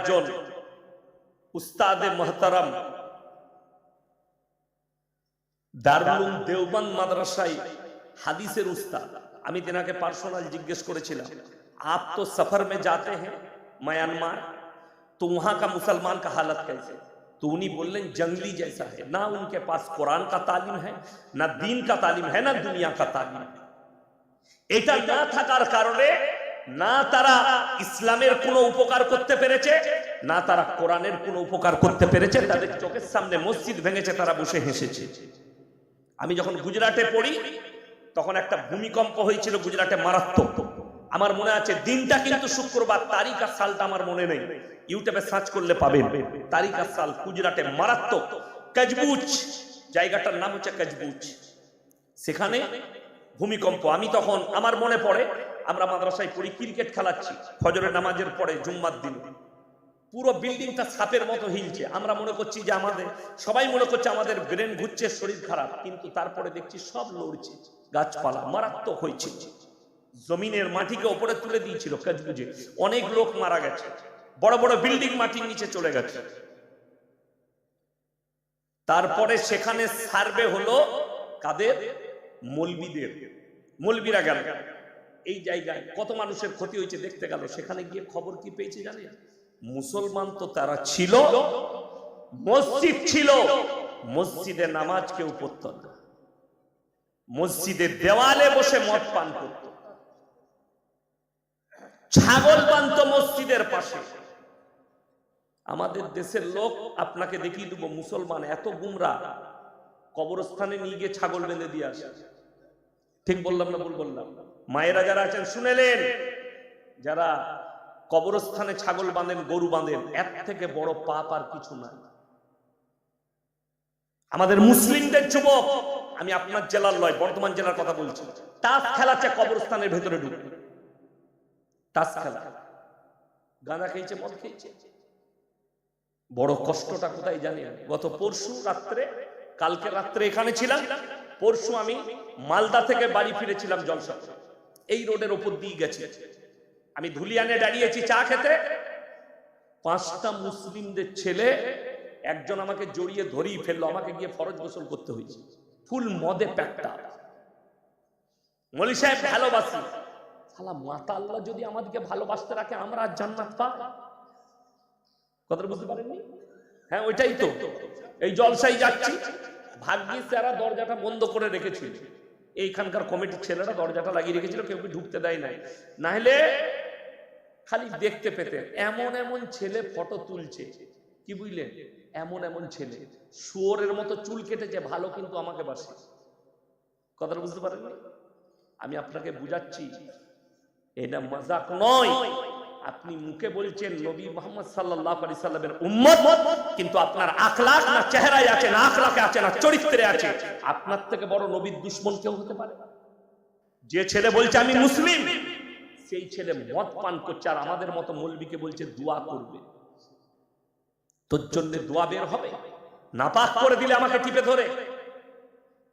একজন উস্তাদে মুহতারাম দারুল উলুম দেওবন্দ মাদ্রাসায় হাদিসের উস্তাদ। আমি তেনাকে পার্সোনাল জিজ্ঞেস করেছিলাম, आप तो सफर में जाते हैं म्यांमार, तो वहां का मुसलमान का हालत कैसे? तो उन्हीं बोलें जंगली जैसा है, ना उनके पास कुरान का तालीम है, ना दीन का तालीम है, ना दुनिया का तालीम है। এটা না থাকার কারণে না তারা ইসলামের কোনো উপকার করতে পেরেছে, না তারা কোরআনের কোনো উপকার করতে পেরেছে। তাদের চোখের সামনে মসজিদ ভেঙেছে, তারা বসে হেসেছে। আমি যখন গুজরাটে পড়ি তখন একটা ভূমিকম্প হয়েছিল গুজরাটে, মারাত্মক। আমার মনে আছে দিনটা কিন্তু শুক্রবার, তারিখ আর সালটা আমার মনে নেই, ইউটিউবে সার্চ করলে পাবেন তারিখ আর সাল। গুজরাটে মারাত্মক কচবুজ, জায়গাটার নাম হচ্ছে কচবুজ, সেখানে ভূমিকম্প। আমি তখন, আমার মনে পড়ে, আমরা মাদ্রাসায় পড়ি, ক্রিকেট খেলাচ্ছি ফজরের নামাজের পরে জুম্মার দিন। পুরো বিল্ডিংটা সাপের মতো হিলছে। আমরা মনে করছি যে আমাদের, সবাই মনে করছে আমাদের ব্রেন ঘুরছে, শরীর খারাপ, কিন্তু তারপরে দেখছি সব লড়ছে, গাছপালা মারাত্মক হয়েছে। জমিনের মাটিকে উপরে তুলে দিয়েছিল কচবুজে, অনেক লোক মারা গেছে, বড় বড় বিল্ডিং মাটির নিচে চলে গেছে। তারপরে সেখানে সার্ভে হলো কাদের? মৌলবীদের। মৌলবীরা গেল এই জায়গায়, কত মানুষের ক্ষতি হয়েছে দেখতে গেল। সেখানে গিয়ে খবর কি পেয়েছে জানেন? মুসলমান তো তারা ছিল, মসজিদ ছিল, মসজিদে নামাজ কেউ পড়ত না, মসজিদের দেওয়ালে বসে মদ পান করত, ছাগল বাঁধত মসজিদের পাশে। আমাদের দেশের লোক, আপনাকে দেখিয়ে দেবো, মুসলমান এত গুমরা, কবরস্থানে নিয়ে গিয়ে ছাগল বেঁধে দিয়ে আসে। ঠিক বললাম না ভুল বললাম? মায়েরা যারা আছেন শুনেলেন, যারা কবরস্থানে ছাগল বাঁধেন, গরু বাঁধেন, এর থেকে বড় পাপ আর কিছু নাই। আমাদের মুসলিমদের যুবক, আমি আপনার জেলার নয়, বর্ধমান জেলার কথা বলছি, তাস খেলাচ্ছে কবরস্থানের ভেতরে ঢুকে, তাস খেলা, গাঁজা খেয়েছে, মদ খেয়েছে। বড় কষ্টটা কোথায় জানেন? গত পরশু রাত্রে, কালকে রাত্রে এখানে ছিলাম, পরশু আমি মালদা থেকে বাড়ি ফিরেছিলাম জলসা, এই রোডের ওপর দিয়ে গেছে, আমি ধুলিয়ানে দাঁড়িয়েছি চা খেতে, 5টা মুসলিমদের ছেলে, একজন আমাকে জড়িয়ে ধরিয়ে ফেললো, আমাকে গিয়ে ফরজ গোসল করতে হয়েছে, ফুল মদে প্যাকটা। মৌলী সাহেব ভালোবাসি, শালা মাতা আল্লাহ যদি আমাদেরকে ভালোবাসতে রাখে, আমরা আর জান্নাত পাই? কথাটা বুঝতে পারেননি? হ্যাঁ, ওইটাই তো। এই জলসাই যাচ্ছি, ভাগ্যিস যারা দরজাটা বন্ধ করে রেখেছিল, এইখানকার কমিটির ছেলেরা দরজাটা লাগিয়ে রেখেছিল, কেউ ঢুকতে দেয় নাই, না হলে খালি দেখতে পেতেন। এমন এমন ছেলে ফটো তুলছে, কি বুঝলেন? এমন এমন ছেলে শুয়োরের মতো চুল কেটেছে, ভালো, কিন্তু আমাকে বাসে। কথাটা বুঝতে পারেননি? আমি আপনাকে বুঝাচ্ছি, এটা মজাক নয়। আপনি মুখে বলছেন নবী মুহাম্মদ সাল্লাল্লাহু আলাইহি সাল্লামের উম্মত, কিন্তু আপনার আখলাক না চেহারায় আছে, না আখলাকে আছে, না চরিত্রে আছে। আপনার থেকে বড় নবীর দুশমন কেউ হতে পারে? যে ছেলে বলছে আমি মুসলিম, সেই ছেলে মদ পান করছে, আর আমাদের মতো মৌলবীকে বলছে দোয়া করবে, তোর জন্য দোয়া বের হবে, নাপাক করে দিলে আমাকে টিপে ধরে।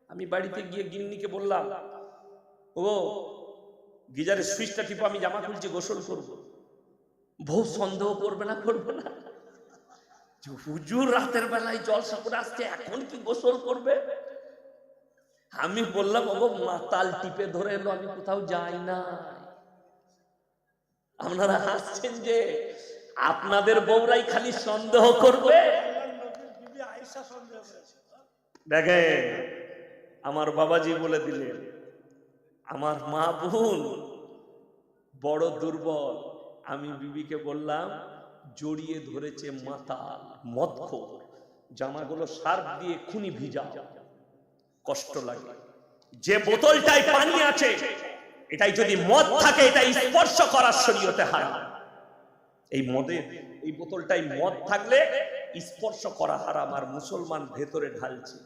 আমি বাড়িতে গিয়ে গিন্নিকে বললাম, ও গিজারের সুইচটা টিপো, আমি জামা খুলছি, গোসল করবো। বউ সন্দেহ করবে না, করবে না, হুজুর রাতের বেলায় জলসা করে আসছে, এখন কি গোসল করবে? আমি বললাম, ও মাতাল টিপে ধরে এলো, আমি কোথাও যাই না। আপনারা হাসছেন যে আপনাদের বউরাই খালি সন্দেহ করবে। দেখে আমার বাবাজি বলে দিলেন, আমার মা বোন বড় দুর্বল। আমি বিবিকে বললাম, জড়িয়ে ধরেছে মাতাল, মদখোর, জামাগুলো সার্ফ দিয়ে খুনি ভিজা, কষ্ট লাগে। যে বোতলটায় পানি আছে, এটাই যদি মদ থাকে, এটা স্পর্শ করার শরীয়তে হারাম। এই মদে, এই বোতলটাই মদ থাকলে স্পর্শ করা হারাম, আর মুসলমান ভেতরে ঢালছে।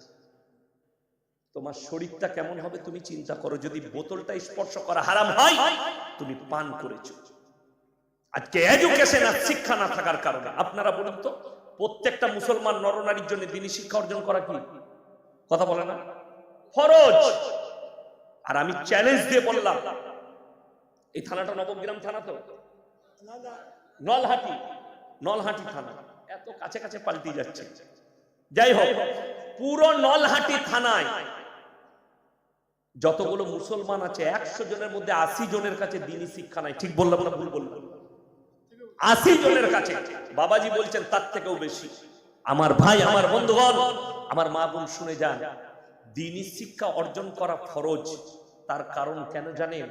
তোমার শরীরটা কেমন হবে তুমি চিন্তা করো, যদি বোতলটা স্পর্শ করা হারাম হয়, তুমি পান করেছো। আজকে এডুকেশন আর শিক্ষা না থাকার কারণে, আপনারা বলুন তো, প্রত্যেকটা মুসলমান নরনারীর জন্য দিনী শিক্ষা অর্জন করা কি কথা বলে না? ফরজ। আর আমি চ্যালেঞ্জ দিয়ে বললাম, এই থানাটা নবগ্রাম থানা তো, নলহাটি, নলহাটি থানা, এত কাছে কাছে পাল্টে যাচ্ছে। যাই হোক, পুরো নলহাটি থানায় যতগুলো মুসলমান আছে 100 জনের মধ্যে 80 জনের কাছে দ্বীনি শিক্ষা নাই। ঠিক বললাম না ভুল বললাম? 80 জনের কাছে। বাবাজি বলছেন তার থেকেও বেশি। আমার ভাই, আমার বন্ধুগণ, আমার মা বোন শুনে যান, দ্বীনি শিক্ষা অর্জন করা ফরজ। তার কারণ কেন জানেন?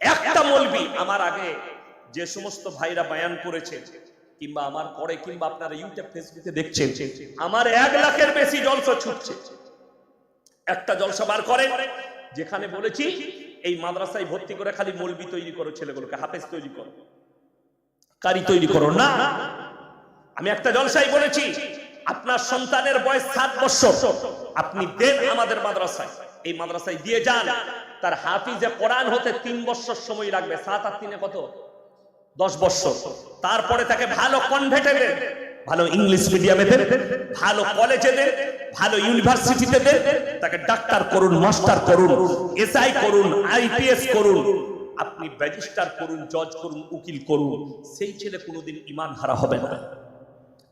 একটা মৌলবি আমার আগে যে সমস্ত ভাইরা বয়ান করেছে, কিংবা আমার পরে, কিংবা আপনারা ইউটিউব ফেসবুকে দেখছেন, আমার 1 লাখের বেশি জলসা ছুটছে। একটা জলসা বার করেন যেখানে বলেছি এই মাদ্রাসায় ভর্তি করে খালি মৌলবি তৈরি করো, ছেলেগুলোকে হাফেজ তৈরি করো, কারি তৈরি করো না। আমি একটা জলসায় বলেছি আপনার সন্তানের বয়স 7 বছর, আপনি দেন আমাদের মাদ্রাসায়, এই মাদ্রাসায় দিয়ে যান। তার হাফিজে কোরআন হতে 3 বছর সময় লাগবে। 7 আর 3 কত? 10 বছর। তারপরে তাকে ভালো কনভেন্টে দেন, ভালো ইংলিশ মিডিয়ামে দেন, ভালো কলেজে দেন, ভালো ইউনিভার্সিটিতে দেন। তাকে ডাক্তার করুন, মাস্টার করুন, এসআই করুন, আইপিএস করুন, আপনি ব্যারিস্টার করুন, জজ করুন, উকিল করুন। সেই ছেলে কোনোদিন ঈমান হারা হবে না।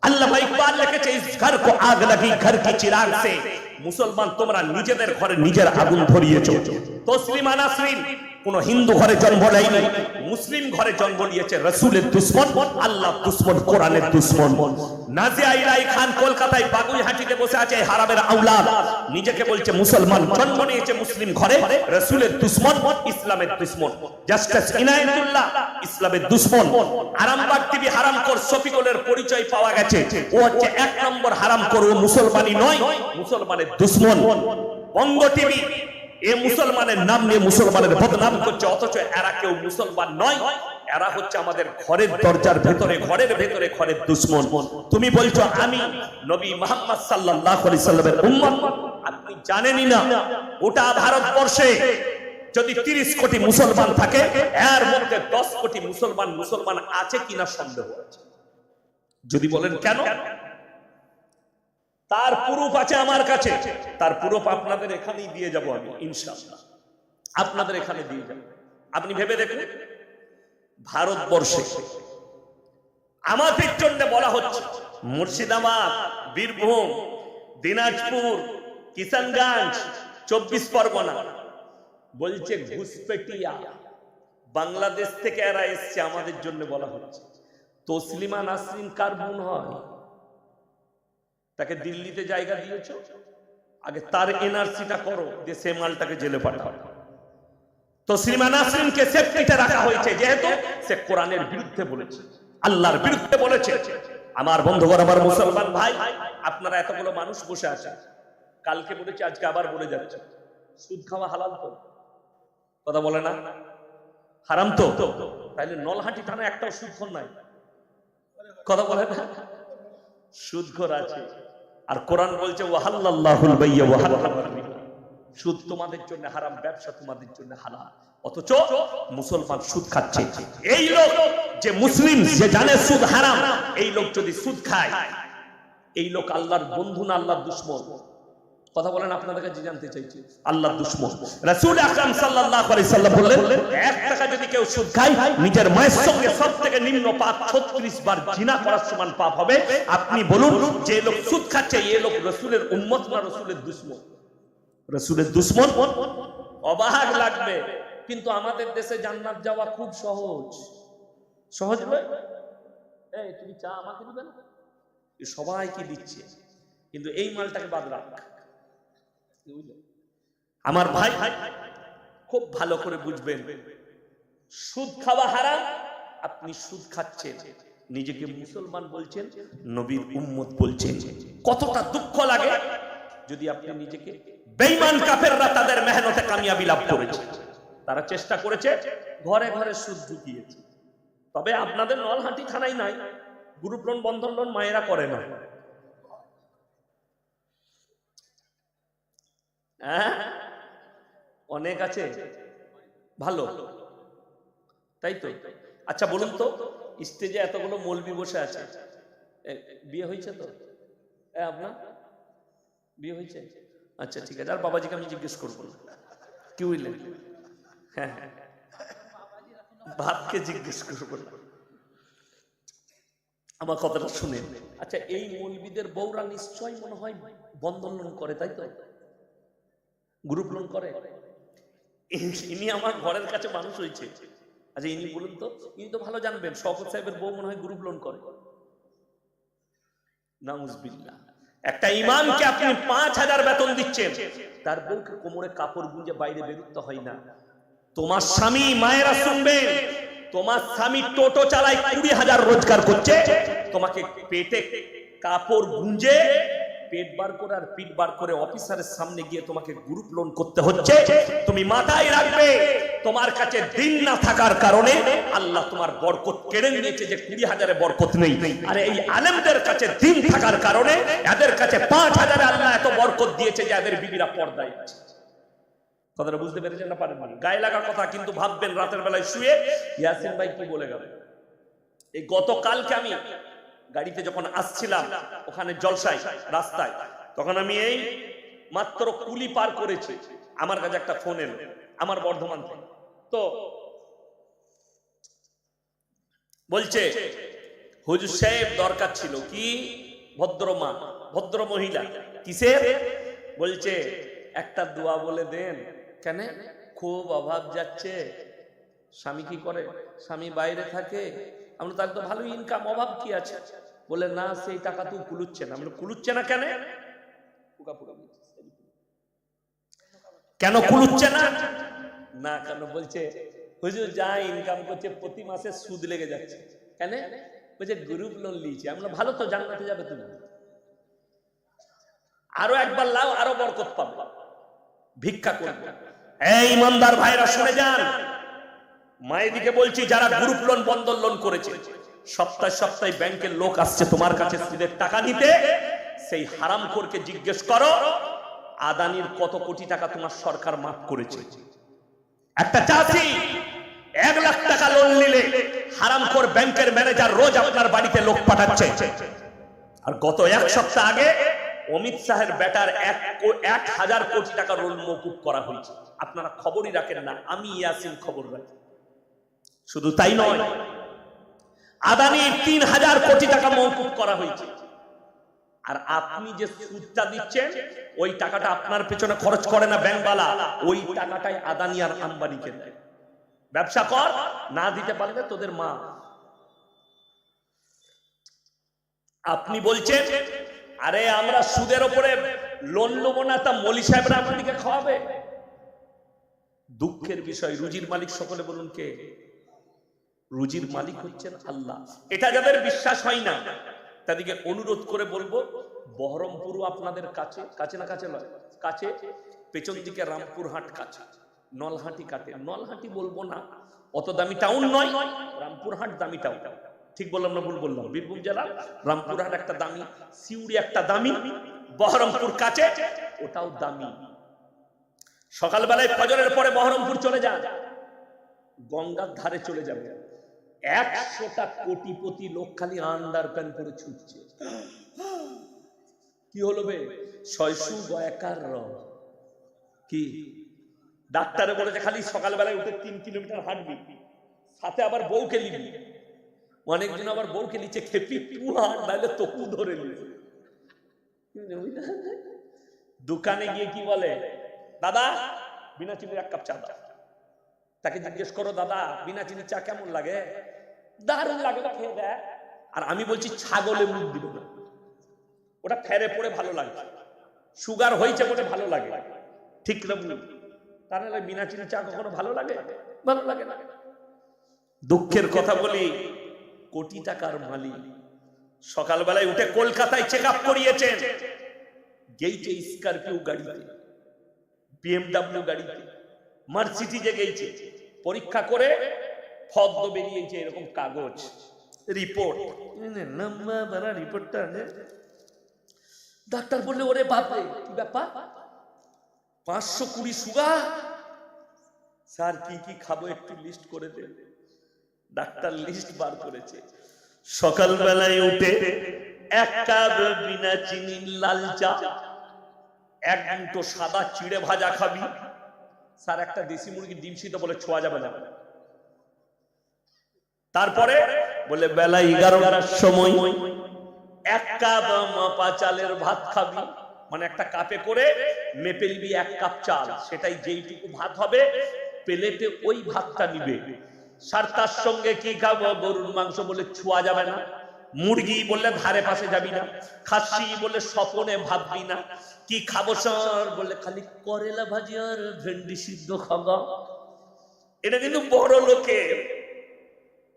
আল্লামা ইকবাল লিখেছে, ইস ঘর কো আগ লাগি ঘর কি চিরাগ সে। মুসলমান তোমরা নিজেদের ঘরে নিজের আগুন ধরিয়েছো। তসলিমা নাসরিন কোন হিন্দু ঘরে জন্ম নেয়নি, মুসলিম ঘরে জন্ম নিয়েছে। রাসূলের দুশমন, আল্লাহর দুশমন, কোরআনের দুশমন। নাজিয়া ইলাই খান কলকাতায় বাগুইহাটিতে বসে আছে, হারামের আওলাদ, নিজেকে বলছে মুসলমান, জন্ম নিয়েছে মুসলিম ঘরে, রাসূলের দুশমন, ইসলামের দুশমন। জাস্টিস ইনায়েতুল্লাহ ইসলামের দুশমন। আরামবাগ টিভি হারামখোর শফিকুলের পরিচয় পাওয়া গেছে, ও হচ্ছে 1 নম্বর হারামখোর, ও মুসলমানই নয়, মুসলমানের দুশমন। বঙ্গ টিভি এ মুসলমানের নাম নিয়ে মুসলমানের বদনাম করছে, অথচ এরা কেউ মুসলমান নয়, এরা হচ্ছে আমাদের ঘরের দরজার ভেতরে, ঘরের ভেতরে ঘরের দুশমন। তুমি বলছো আমি নবী মুহাম্মদ সাল্লাল্লাহু আলাইহি সাল্লামের উম্মত, আপনি জানেনই না ওটা ভারতবর্ষে যদি 30 কোটি মুসলমান থাকে, এর মধ্যে 10 কোটি মুসলমান আছে কিনা সন্দেহ আছে। যদি বলেন কেন, তার প্রুফ আছে আমার কাছে, তার প্রুফ আপনাদের এখানেই দিয়ে যাব আমি ইনশাআল্লাহ, আপনাদের এখানে দিয়ে যাব। আপনি ভেবে দেখুন, ভারতবর্ষে আমাদের জন্য বলা হচ্ছে মুর্শিদাবাদ, বীরভূম, দিনাজপুর, কিষানগঞ্জ, 24 পরগনা, বলছে ঘুষপেটিয়া, বাংলাদেশ থেকে এরা এসছে, আমাদের জন্য বলা হচ্ছে। তসলিমা নাসরিন কার বোন হয়? তাকে দিল্লিতে জায়গা দিয়েছ, আগে তার এনআরসিটা করো, যে সে মালটাকে জেলে পাঠাও। তসলিমা নাসরিনকে সেফটিতে রাখা হয়েছে যেহেতু সে কোরআনের বিরুদ্ধে বলেছে, আল্লাহর বিরুদ্ধে বলেছে। আমার বন্ধুগণ, আমার মুসলমান ভাই, আপনারা এতগুলো মানুষ বসে আছেন, কালকে বলেছি, আজকে আবার বলে যাচ্ছে, সুদ খাওয়া হালাল তো? কথা বলে না? হারাম তো? তাইলে নলহাটি থানা একটাও সুদখোর নাই, কথা বলে না? সুদখোর আছে। আর কোরআন বলছে ওয়াহাল্লাল্লাহুল বাইয়া ওয়া হারামার রিবা, সুদ তোমাদের জন্য হারাম, ব্যবসা তোমাদের জন্য হালাল, অথচ মুসলমান সুদ খাচ্ছে। এই লোক যে মুসলিম, যে জানে সুদ হারাম, এই লোক যদি সুদ খায়, এই লোক আল্লাহর বন্ধু না আল্লাহর দুশমন? কথা বলেন, আপনাদের কাছে জানতে চাইছি, আল্লাহর দুশমন। রাসূল আকরাম সাল্লাল্লাহু আলাইহি সাল্লাম বললেন, 1 টাকা যদি কেউ সুদ খায়, নিজের মায়ের সঙ্গে সবথেকে নিম্ন পাপ 36 বার জিনা করার সমান পাপ হবে। আপনি বলুন, যে লোক সুদ খাচ্ছে, এই লোক রাসূলের উম্মত না রাসূলের দুশমন? রাসূলের দুশমন। অবাক লাগবে, কিন্তু আমাদের দেশে জান্নাত যাওয়া খুব সহজ। সহজ নয়? এই তুমি চা আমাকে দিবে না? সবাইকে দিচ্ছে, কিন্তু এই মালটাকে বাদ রাখ। আমার ভাই খুব ভালো করে বুঝবেন, সুদ খাওয়া হারাম, আপনি সুদ খাচ্ছেন, নিজেকে মুসলমান বলছেন, নবীর উম্মত বলছেন। কতটা দুঃখ লাগে যদি আপনি নিজেকে, বেঈমান কাফেররা তাদের মেহনতে কামিয়াবি লাভ করেছে, তারা চেষ্টা করেছে, ঘরে ঘরে সুদ ঢুকিয়েছে। তবে আপনাদের নলহাটি থানায় নাই, গ্রুপ লোন, বন্ধন লোন মায়েরা করে না। অনেক আছে ভালো, তাই তো? আচ্ছা বলুন তো, স্টেজে এতগুলো মৌলবি বসে আছে, বিয়ে হয়েছে তো? আপনার বিয়ে হয়েছে? আচ্ছা ঠিক আছে, আর বাবাজিকে আমি জিজ্ঞেস করবো না, কি বুঝলেন? হ্যাঁ, বাপকে জিজ্ঞেস করবো না। আমার কথাটা শুনেন। আচ্ছা, এই মৌলবীদের বউরা নিশ্চয় মনে হয় বন্ধন লোন করে, তাই তো? গ্রুপ লোন করে। ইনি আমার ঘরের কাছে মানুষ হয়েছে। আচ্ছা, ইনি বলুন তো, ইনি তো ভালো জানবেন, শওকত সাহেবের বউ মনে হয় গ্রুপ লোন করে। নাউজুবিল্লাহ। একটা ইমামকে আপনি 5000 বেতন দিচ্ছেন, তার বউকে কোমরে কাপড় গুঁজে বাইরে বেরোতে হয় না। তোমার স্বামী, মায়েরা শুনবেন, তোমার স্বামী টোটো চালায় 20,000 রোজগার করছে, তোমাকে পেটে কাপড় গুঁজে পেট বার করে আর পিঠ বার করে অফিসারের সামনে গিয়ে তোমাকে গ্রুপ লোন করতে হচ্ছে। তুমি মাথায় রাখবে, তোমার কাছে দিন না থাকার কারণে আল্লাহ তোমার বরকত কেড়ে নিয়েছে, যে 20,000-এ বরকত নেই। আর এই আলেমদের কাছে দিন থাকার কারণে এদের কাছে 5,000-এ আল্লাহ এত বরকত দিয়েছে যে এদের বিবিরা পর্দায় আছে। কথাটা বুঝতে পেরেছেন না? পারেন মানে গায়ে লাগা কথা, কিন্তু ভাববেন রাতের বেলায় শুয়ে ইয়াসিন ভাই কি বলে গেল। এই গতকালকে আমি গাড়িতে যখন আসছিলাম ওখানে জলসায় রাস্তায়, তখন আমি এই মাত্র কুলি পার করেছি, আমার কাছে একটা ফোন এলো আমার বর্ধমান থেকে। তো বলছে, হুজুর সাহেব দরকার ছিল। কি? ভদ্রমা, ভদ্র মহিলা। কিসের? বলছে একটা দোয়া বলে দেন। কেন? খুব অভাব যাচ্ছে। স্বামী কি করে? স্বামী বাইরে থাকে। আমরা তার তো ভালো ইনকাম, অভাব কি আছে? বলে না, সেই টাকা তো কুলুচ্ছে না। আমরা কুলুচ্ছে না কেন? কেন কুলুচ্ছে না? না কেন? বলছে হুজুর যা ইনকাম করছে প্রতি মাসে সুদ লেগে যাচ্ছে। কেন? বলছে গ্রুপ লোন নিয়েছে। আমরা ভালো তো, জান্নাতে যাবে তুমি। আরো একবার লাও, আরো বরকত পাবে, ভিক্ষা করবে। এই ইমানদার ভাইরা শুনে যান, মায়েদিকে বলছি, যারা গ্রুপ লোন, বন্ধন লোন করেছে, সপ্তাহে সপ্তাহে ব্যাংকের লোক আসছে তোমার কাছে সুদের টাকা নিতে, সেই হারামখোরকে জিজ্ঞেস করো আদানির কত কোটি টাকা তোমার সরকার মাফ করেছে। একটা চাষি 1 লাখ টাকা লোন নিলে হারামখোর ব্যাংকের ম্যানেজার রোজ আপনার বাড়িতে লোক পাঠাচ্ছে। আর গত 1 সপ্তাহ আগে অমিত শাহের বেটার 1,000 কোটি টাকা লোন মওকুফ করা হয়েছে। আপনারা খবরই রাখেন না, আমি ইয়াসিন খবর রাখি। শুধু তাই নয়, আদানির 3,000 কোটি টাকা মওকুফ করা হয়েছে। আর আপনি যে সুদটা দিচ্ছেন, ওই টাকাটা আপনার পেছনে খরচ করে না ব্যাংকওয়ালা, ওই টাকাটাই আদানি আর আম্বানিকে দেয়। ব্যবসা কর, না দিতে পারলে তোদের মা। আপনি বলছেন আরে আমরা সুদের উপরে লোন নেবো না, তা মলি সাহেবরা আমাদেরকে খাওয়াবে। দুঃখের বিষয়, রুজির মালিক সকলে বলুন কে? রুজির মালিক হচ্ছেন আল্লাহ। এটা যাদের বিশ্বাস হয় না, তাদেরকে অনুরোধ করে বলবো, বহরমপুর আপনাদের কাছে, কাছে না কাছে নয়, কাছে, পেছন দিকে রামপুরহাট কাছে, নলহাটি কাটে। নলহাটি বলবো না, অত দামি টাউন নয়, রামপুরহাট দামি টাউন। ঠিক বললাম না ভুল বললাম? বীরভূম জেলা রামপুরহাট একটা দামি, সিউড়ি একটা দামি, বহরমপুর কাছে, ওটাও দামি। সকালবেলায় ফজরের পরে বহরমপুর চলে যান, গঙ্গার ধারে চলে যাবে, 100টা কোটিপতি লোক খালি আন্ডার প্যান্ট পরে ছুটছে। কি হলো বে? শয়সু গয়াকার র কি? ডাক্তারে বলেছে খালি সকালবেলায় উঠে 3 কিলোমিটার হাঁটবি, সাথে আবার বউকে নিবি। অনেকজন আবার বউকে নিচে খেপি, তুই হাঁট, নাহলে তোকু ধরে নিবি। দোকানে গিয়ে কি বলে, দাদা বিনা চিনির 1 কাপ চা দাও। তাকে জিজ্ঞেস করো, দাদা বিনা চিনির চা কেমন লাগে? দারুণ লাগে, খেয়ে দেয়। আর আমি বলছি ছাগলে মুখ দিবে না, ওটা ফেরে পড়ে ভালো লাগে, সুগার হয়েছে বলে ভালো লাগে, ঠিক না? তাহলে বিনা চিনি চা কখনো ভালো লাগে? ভালো লাগে না। দুঃখের কথা বলি, কোটি টাকার মালিক সকালবেলায় উঠে কলকাতায় চেক আপ করিয়েছেন, গেইছে স্করপিও গাড়িতে, BMW গাড়িতে, মার্সিডিজে গেইছে, পরীক্ষা করে ফর্দ বেরিয়েছে এরকম কাগজ, রিপোর্ট। লম্বা বড় রিপোর্টটা ডাক্তার বললে, ওরে বাপরে কি ব্যাপার, 520 সুগার। স্যার কি কি খাবো একটু লিস্ট করে দেন। ডাক্তার লিস্ট বার করেছে। সকালবেলায় উঠে 1 কাপ বিনা চিনির লাল চা, 1 মুঠো সাদা চিড়ে ভাজা খাবি। স্যার একটা দেশি মুরগির ডিম সিদ্ধ বলে ছোঁয়া যাবে না। তারপরে বলে বেলা 11টার সময় 1 কাপ মাপা চালের ভাত খাবি, মানে একটা কাপে করে মেপে নিবি 1 কাপ চাল, সেটাই যেইটুকু ভাত হবে প্লেটে ওই ভাতটা নিবে। সারটার সঙ্গে কি খাবো? গরুর মাংস বলে ছোঁয়া যাবে না, মুরগি বললে ধারে পাশে যাবি না, খাসি বলে স্বপনে ভাববি না। কি খাবো স্যার? বলে খালি করেলা ভাজি আর ভেন্ডি সিদ্ধ খাবো। এটা কিন্তু বড় লোকের,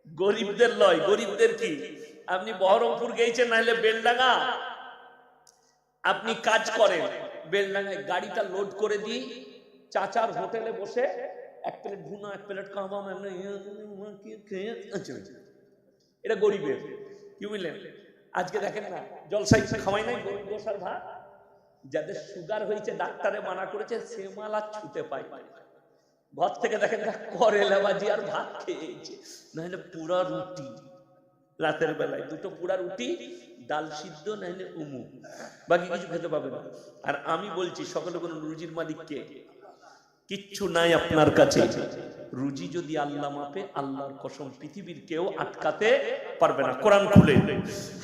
গরিবদের লয়। গরিবদের কি, আপনি বহরমপুর গেছেন নাহলে বেলডাঙ্গা, আপনি কাজ করেন বেলডাঙ্গায়, গাড়িটা লোড করে দিই চাচার হোটেলে বসে 1 প্লেট ভুনা 1 প্লেট কাবাব, এটা গরিবের। কি বুঝলেন? আজকে দেখেন না জলসাই খাওয়াই নাই গরিব বসার ভাত। যাদের সুগার হয়েছে ডাক্তারে মানা করেছে সে মাল আর ছুটে পায়, ঘর থেকে দেখেন করেলা ভাজি আর ভাত খেয়েছে, নাহলে পুরা রুটি, রাতের বেলায় 2টো পুরা রুটি, ডাল সিদ্ধ নাহলে উমু, বাকি কিছু খেতে পাবে না। আর আমি বলছি সকলে কোন রুজির মালিক কে? কিচ্ছু নাই আপনার কাছে। রুজি যদি আল্লাহ মাপে, আল্লাহর কসম পৃথিবীর কেউ আটকাতে পারবে না। কোরআন খুলে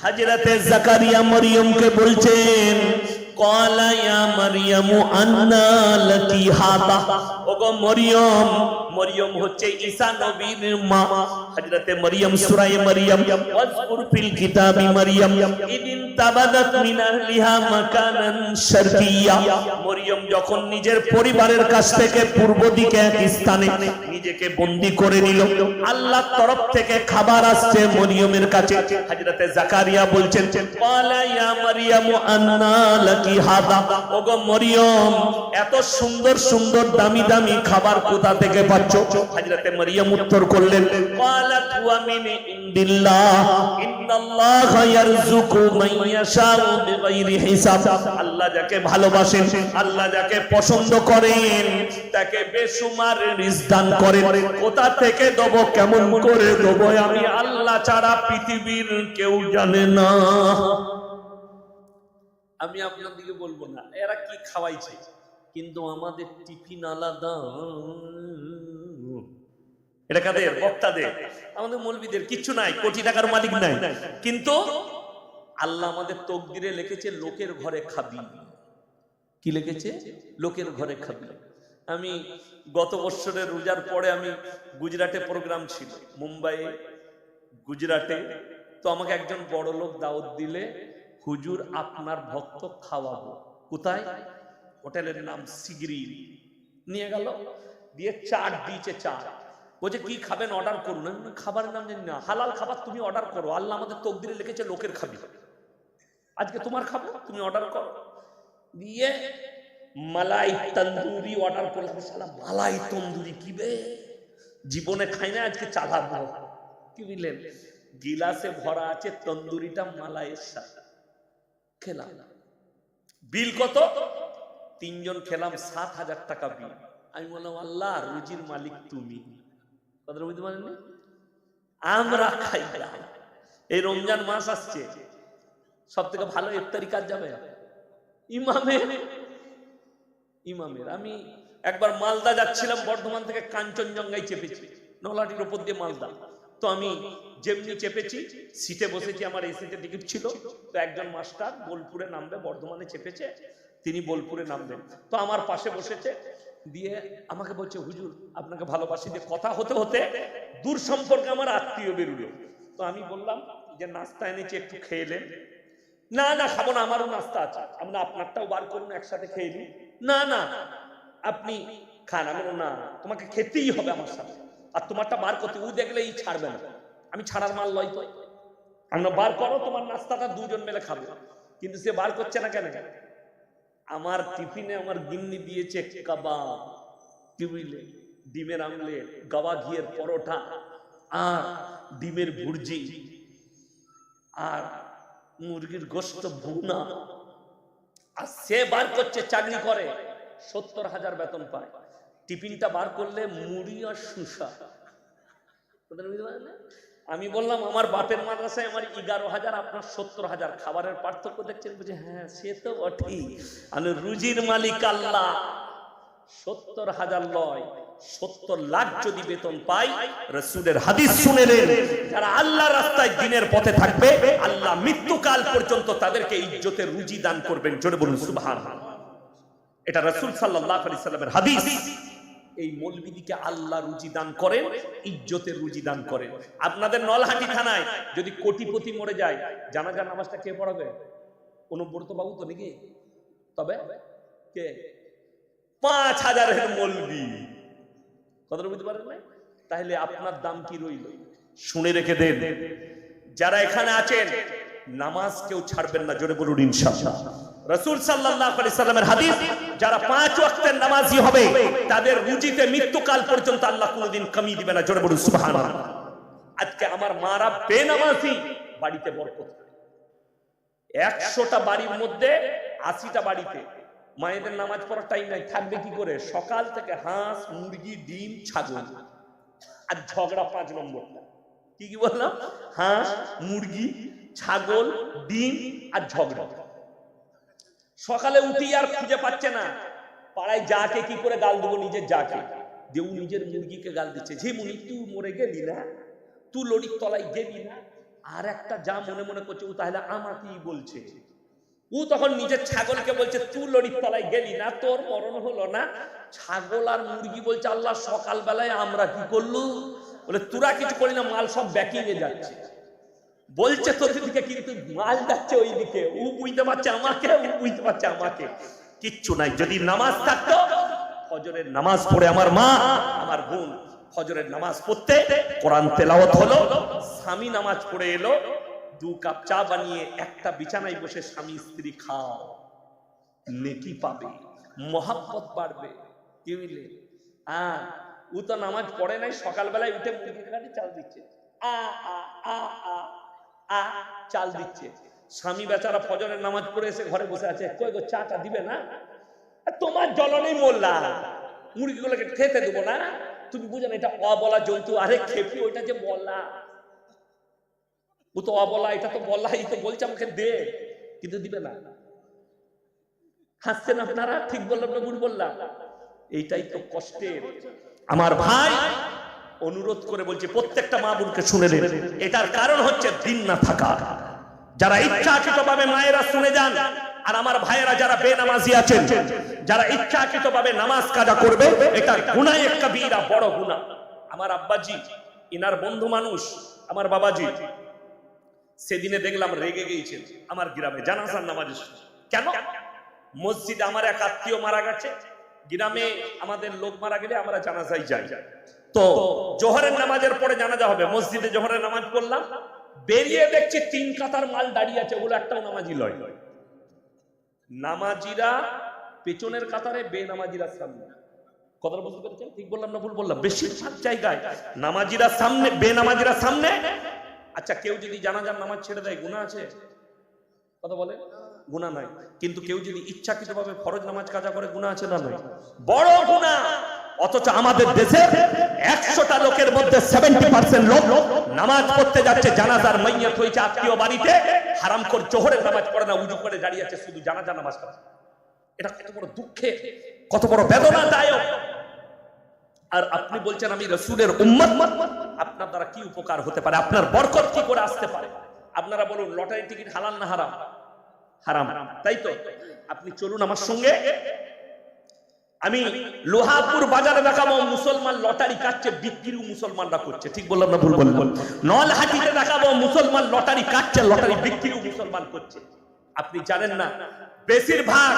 হযরতে জাকারিয়া মরিয়মকে বলছেন, ক্বালা ইয়া মারইয়ামু আন্না লাকি হাদা। ওগো মরিয়ম, মরিয়ম হচ্ছে ঈসা নবীর মা। হযরতে মরিয়ম সূরা মারইয়াম, ওয়াজকুর ফিল কিতাবি মারইয়াম ইদিন তাবাদাত মিন আহলিহা মাকানান শারকিয়্যা। মরিয়ম যখন নিজের পরিবারের কাছ থেকে পূর্ব দিকে এক স্থানে নিজেকে বন্দী করে নিল, আল্লাহর তরফ থেকে খাবার আসছে মরিয়মের কাছে। হযরতে জাকারিয়া বলছেন, ক্বালা ইয়া মারইয়ামু আন্না লাকি হাদা। ওগো মরিয়ম, এত সুন্দর সুন্দর দামি দামি খাবার কোথা থেকে পাচ্ছ? হযরতে মরিয়ম উত্তর করলেন, ক্বালাত হুয়া মিন ইনদিল্লাহ ইন্নাল্লাহা ইয়ারযুকু মান ইয়াশাউ বিগাইরি হিসাব। আল্লাহ যাকে ভালোবাসেন, আল্লাহ যাকে পছন্দ করেন তাকে বেশুমার রিজক দান করেন। কোথা থেকে দেব, কেমন করে দেব, আমি আল্লাহ ছাড়া পৃথিবীর কেউ জানে না। আমি আপনাদেরকে বলবো না এরা কি খাওয়াইছে, কিন্তু আমাদের টিফিন আলাদা। এটা কাদের? বক্তাদের, আমাদের মৌলবীদের কিচ্ছু নাই, কোটি টাকার মালিক নাই, কিন্তু আল্লাহ আমাদের তকদিরে লিখেছে লোকের ঘরে খাবি। কি লিখেছে? লোকের ঘরে খাবি। আমি গত বছরের রোজার পরে আমি গুজরাটে প্রোগ্রাম ছিল, মুম্বাইয়ে গুজরাটে। তো আমাকে একজন বড় লোক দাওয়াত দিলে, হুজুর আপনার ভক্ত খাওয়াবো। কোথায়? হোটেলের নাম সিগরি। নিয়ে গেল, দিয়ে চাট দিয়েছে। চাট বলছে কি খাবেন অর্ডার করুন। খাবারের নাম জানি না, হালাল খাবার তুমি অর্ডার করো, আল্লাহ আমাদের তকদিরে লিখেছে লোকের খাবি, আজকে তোমার খাবো, তুমি অর্ডার করো। দিয়ে মালাই তন্দুরি অর্ডার করলাম। শালা মালাই তন্দুরি কি বে, জীবনে খাই না, আজকে চালাবো। কি বুঝলেন? গিলাসে ভরা আছে তন্দুরিটা মালাইয়ের সাথে। খেলাম, বিল কত? 3 জন খেলাম, 7,000 টাকা বিল। আমি বললাম আল্লাহ রুজির মালিক তুমি, কথা বুঝতে পারেননি? আমরা খাইলাম। এই রমজান মাস আসছে, সব থেকে ভালো ইফতারি কাজ যাবে ইমামের। আমি একবার মালদা যাচ্ছিলাম, বর্ধমান থেকে কাঞ্চনজঙ্ঘায় চেপেছি, নলাটির উপর দিয়ে মালদা। তো আমি যেমনি চেপেছি, সিটে বসেছি, আমার এই সিটে টিকিট ছিল। তো একজন মাস্টার বোলপুরে নামবে, বর্ধমানে চেপেছে, তিনি বোলপুরে নামবেন। তো আমার পাশে বসেছে, দিয়ে আমাকে বলছে হুজুর আপনাকে ভালোবাসি। দিয়ে কথা হতে হতে দূর সম্পর্কে আমার আত্মীয় বেরুলো। তো আমি বললাম যে নাস্তা এনেছি, একটু খেয়ে এলেন। না না খাবো না, আমারও নাস্তা আছে। আমরা আপনারটাও বার করুন, একসাথে খেয়ে নিই। না না আপনি খান। আমি না, তোমাকে খেতেই হবে আমার সাথে, আর তোমারটা বার করতে ও দেখলেই ছাড়বে না। আমি ছাড়ার মাল লই তো, আমরা বার করো তোমার নাস্তাটা, 2 জন মিলে খাবো। কিন্তু সে বার করছে না কেন? আমার টিফিনে আমার গিন্নি দিয়েছে কাবাব, কি বুঝলে, ডিমের আমলেট, গাওয়া ঘিয়ের পরোটা, আর ডিমের ভুর্জি, আর মুরগির গোশত ভুনা। আর সে বার করছে, চাকরি করে, 70,000 বেতন পায়। টিফিনটা বার করলে মুড়ি আর সুসা। আমি বললাম আমার বাপের মাদ্রাসায় আমার 11,000, আপনার 70,000, খাবারের পার্থক্য দেখছেন? বুঝে হ্যাঁ সে তো বটেই, আমি রুজির মালিক আল্লাহ। 70,000 লয়, 70 লাখ যদি বেতন পাই, রাসূলের হাদিস শুনে নেন, যারা আল্লাহর রাস্তায় দ্বীনের পথে থাকবে আল্লাহ মৃত্যুকাল পর্যন্ত তাদেরকে ইজ্জতের রুজি দান করবেন। জোরে বলুন সুবহানাল্লাহ। এটা রাসূল সাল্লাল্লাহু আলাইহি সাল্লামের হাদিস। এই মৌলবীদিকে আল্লাহ রুজি দান করেন, ইজ্জতের রুজি দান করেন। আপনাদের নলহাটি থানায় যদি কোটিপতি মরে যায়, জানাজার নামাজটা কে পড়াবে? অনুব্রত বাবু তো নাকি? তবে কে? 5000 মৌলবী। কথা বুঝতে পারেন না? তাহলে আপনার দাম কি রইল? শুনে রেখে দেন, যারা এখানে আছেন নামাজ কেউ ছাড়বেন না। জোরে বলুন ইনশাআল্লাহ। রাসূল সাল্লাল্লাহু আলাইহি সাল্লামের হাদিস, যারা 5 ওয়াক্তের নামাজি হবে তাদের রুজিতে মৃত্যুকাল পর্যন্ত আল্লাহ কোনোদিন কমি দিবে না। জোরে বলুন সুবহানাল্লাহ। আজকে আমার মারা বেনামাজি, বাড়িতে বরকত। 100টা বাড়ির মধ্যে 80টা বাড়িতে মায়েদের নামাজ পড়ার টাইম নাই, থাকবে কি করে? সকাল থেকে হাঁস, মুরগি, ডিম, ছাগল আর ঝগড়া। 5 নম্বরটা কি কি বললাম? হাঁস, মুরগি, ছাগল, ডিম আর ঝগড়া। সকালে উঠি আর খুঁজে পাচ্ছে না, পাড়ায় যাকে কি করে গাল দেবো, নিজের যাকে দেউ নিজের মুরগিকে গাল দিচ্ছে, যে মুনি তুই মরে গেলি না, তুই লড়ির তলায় গেলি না। আর একটা যা মনে মনে করছে, ও তাহলে আমাকেই বলছে। ও তখন নিজের ছাগলকে বলছে, তুই লড়ির তলায় গেলি না, তোর মরণ হলো না। ছাগল আর মুরগি বলছে, আল্লাহ সকালবেলায় আমরা কি করলু? বলে তোরা কিছু করি না, মাল সব ব্যাকিংয়ে যাচ্ছে। বলছে তোদের দিকে, কিন্তু মাল যাচ্ছে ওই দিকে। ও বুঝতে পারছে আমাকে, ও বুঝতে পারছে আমাকে। কিচ্ছু নাই। যদি নামাজ থাকতো, ফজরের নামাজ পড়ে আমার মা, আমার বোন ফজরের নামাজ পড়তে, কোরআন তেলাওয়াত হলো, স্বামী নামাজ পড়ে এলো, 2 কাপ চা বানিয়ে একটা বিছানায় বসে স্বামী স্ত্রী খাও, নেকি পাবে, মহাব্বত বাড়বে। কি বুঝলে? ও তো নামাজ পড়ে নাই, সকালবেলায় উঠে মুরগি খাটে চাল দিচ্ছে, আ আ আ আ আ চাল দিচ্ছে। স্বামী বেচারা ফজরের নামাজ পড়ে এসে ঘরে বসে আছে, কই গো চাটা দিবে না? তোমার জ্বলনেই মোল্লা, মুরগিগুলোকে খেতে দেবো না? তুমি বুঝো না এটা অবলা জন্তু? আরে খেপি, ওইটা যে বলা, ও তো অবলা, এটা তো বলা। এই তো বলছে আমাকে দে, কিন্তু দিবে না। হাসছেন আপনারা? ঠিক বললাম না ভুল বললাম? এইটাই তো কষ্টের। আমার ভাই অনুরোধ করে বলছে, প্রত্যেকটা মা বোনকে শুনে নেন, এটার কারণ হচ্ছে দিন না থাকা। যারা ইচ্ছাকৃতভাবে মায়েরা শুনে যান, আর আমার ভাইয়েরা যারা বেনামাজি আছেন, যারা ইচ্ছাকৃতভাবে নামাজ কাজা করবে, এটা গুনাহ কবিরা, বড় গুনাহ। আমার আব্বাজি, ইনার বন্ধু মানুষ, আমার বাবাজি, সেদিনে দেখলাম রেগে গিয়েছেন আমার গ্রামে জানাজার নামাজের। কেন? মসজিদে আমার এক আত্মীয় মারা গেছে, গ্রামে আমাদের লোক মারা গেলে আমরা জানাজায় যাই। তো জোহরের নামাজের পরে জানাজা হবে, মসজিদে জোহরের নামাজ পড়লাম, বেরিয়ে দেখছি 3 কাতার মাল দাঁড়িয়ে আছে, ওগুলো একটাও নামাজি লয়। নামাজিরা পেছনের কাতারে, বেনামাজিরা সামনে। কথা বুঝতে পেরেছেন? ঠিক বললাম না ভুল বললাম? বেশিরভাগ জায়গায় নামাজিরা সামনে, বেনামাজিরা সামনে। আচ্ছা, কেউ যদি জানাজার নামাজ ছেড়ে দেয়, গুনাহ আছে? কথা বলে? গুনাহ নাই। কিন্তু কেউ যদি ইচ্ছাকৃতভাবে ফরজ নামাজ কাজা করে, গুনাহ আছে না নাই? বড় গুনাহ। অথচ আমাদের দেশে 100টা লোকের মধ্যে 70% লোক নামাজ পড়তে যাচ্ছে, জানাজার মাইয়াত হয়েছে আত্মীয় বাড়িতে, হারামখোর জোহরের নামাজ পড়ে না, উজু করে দাঁড়িয়ে আছে, শুধু জানাজা নামাজ পড়ে। এটা কত বড় দুঃখের, কত বড় বেদনাদায়ক। আর আপনি বলছেন আমি রাসূলের উম্মত, আপনার দ্বারা কি উপকার হতে পারে? আপনার বরকত কি করে আসতে পারে? আপনারা বলুন, লটারি টিকিট হালাল না হারাম? হারাম, তাই তো? আপনি চলুন আমার সঙ্গে, আমি লোহাপুর বাজারে দেখাবো, মুসলমান লটারি কাটছে, বিক্রিও মুসলমানরা করছে। ঠিক বললাম না ভুল বললাম? নলহাটিতে দেখাবো, মুসলমান লটারি কাটছে, লটারি বিক্রিও মুসলমান করছে। আপনি জানেন না, বেশিরভাগ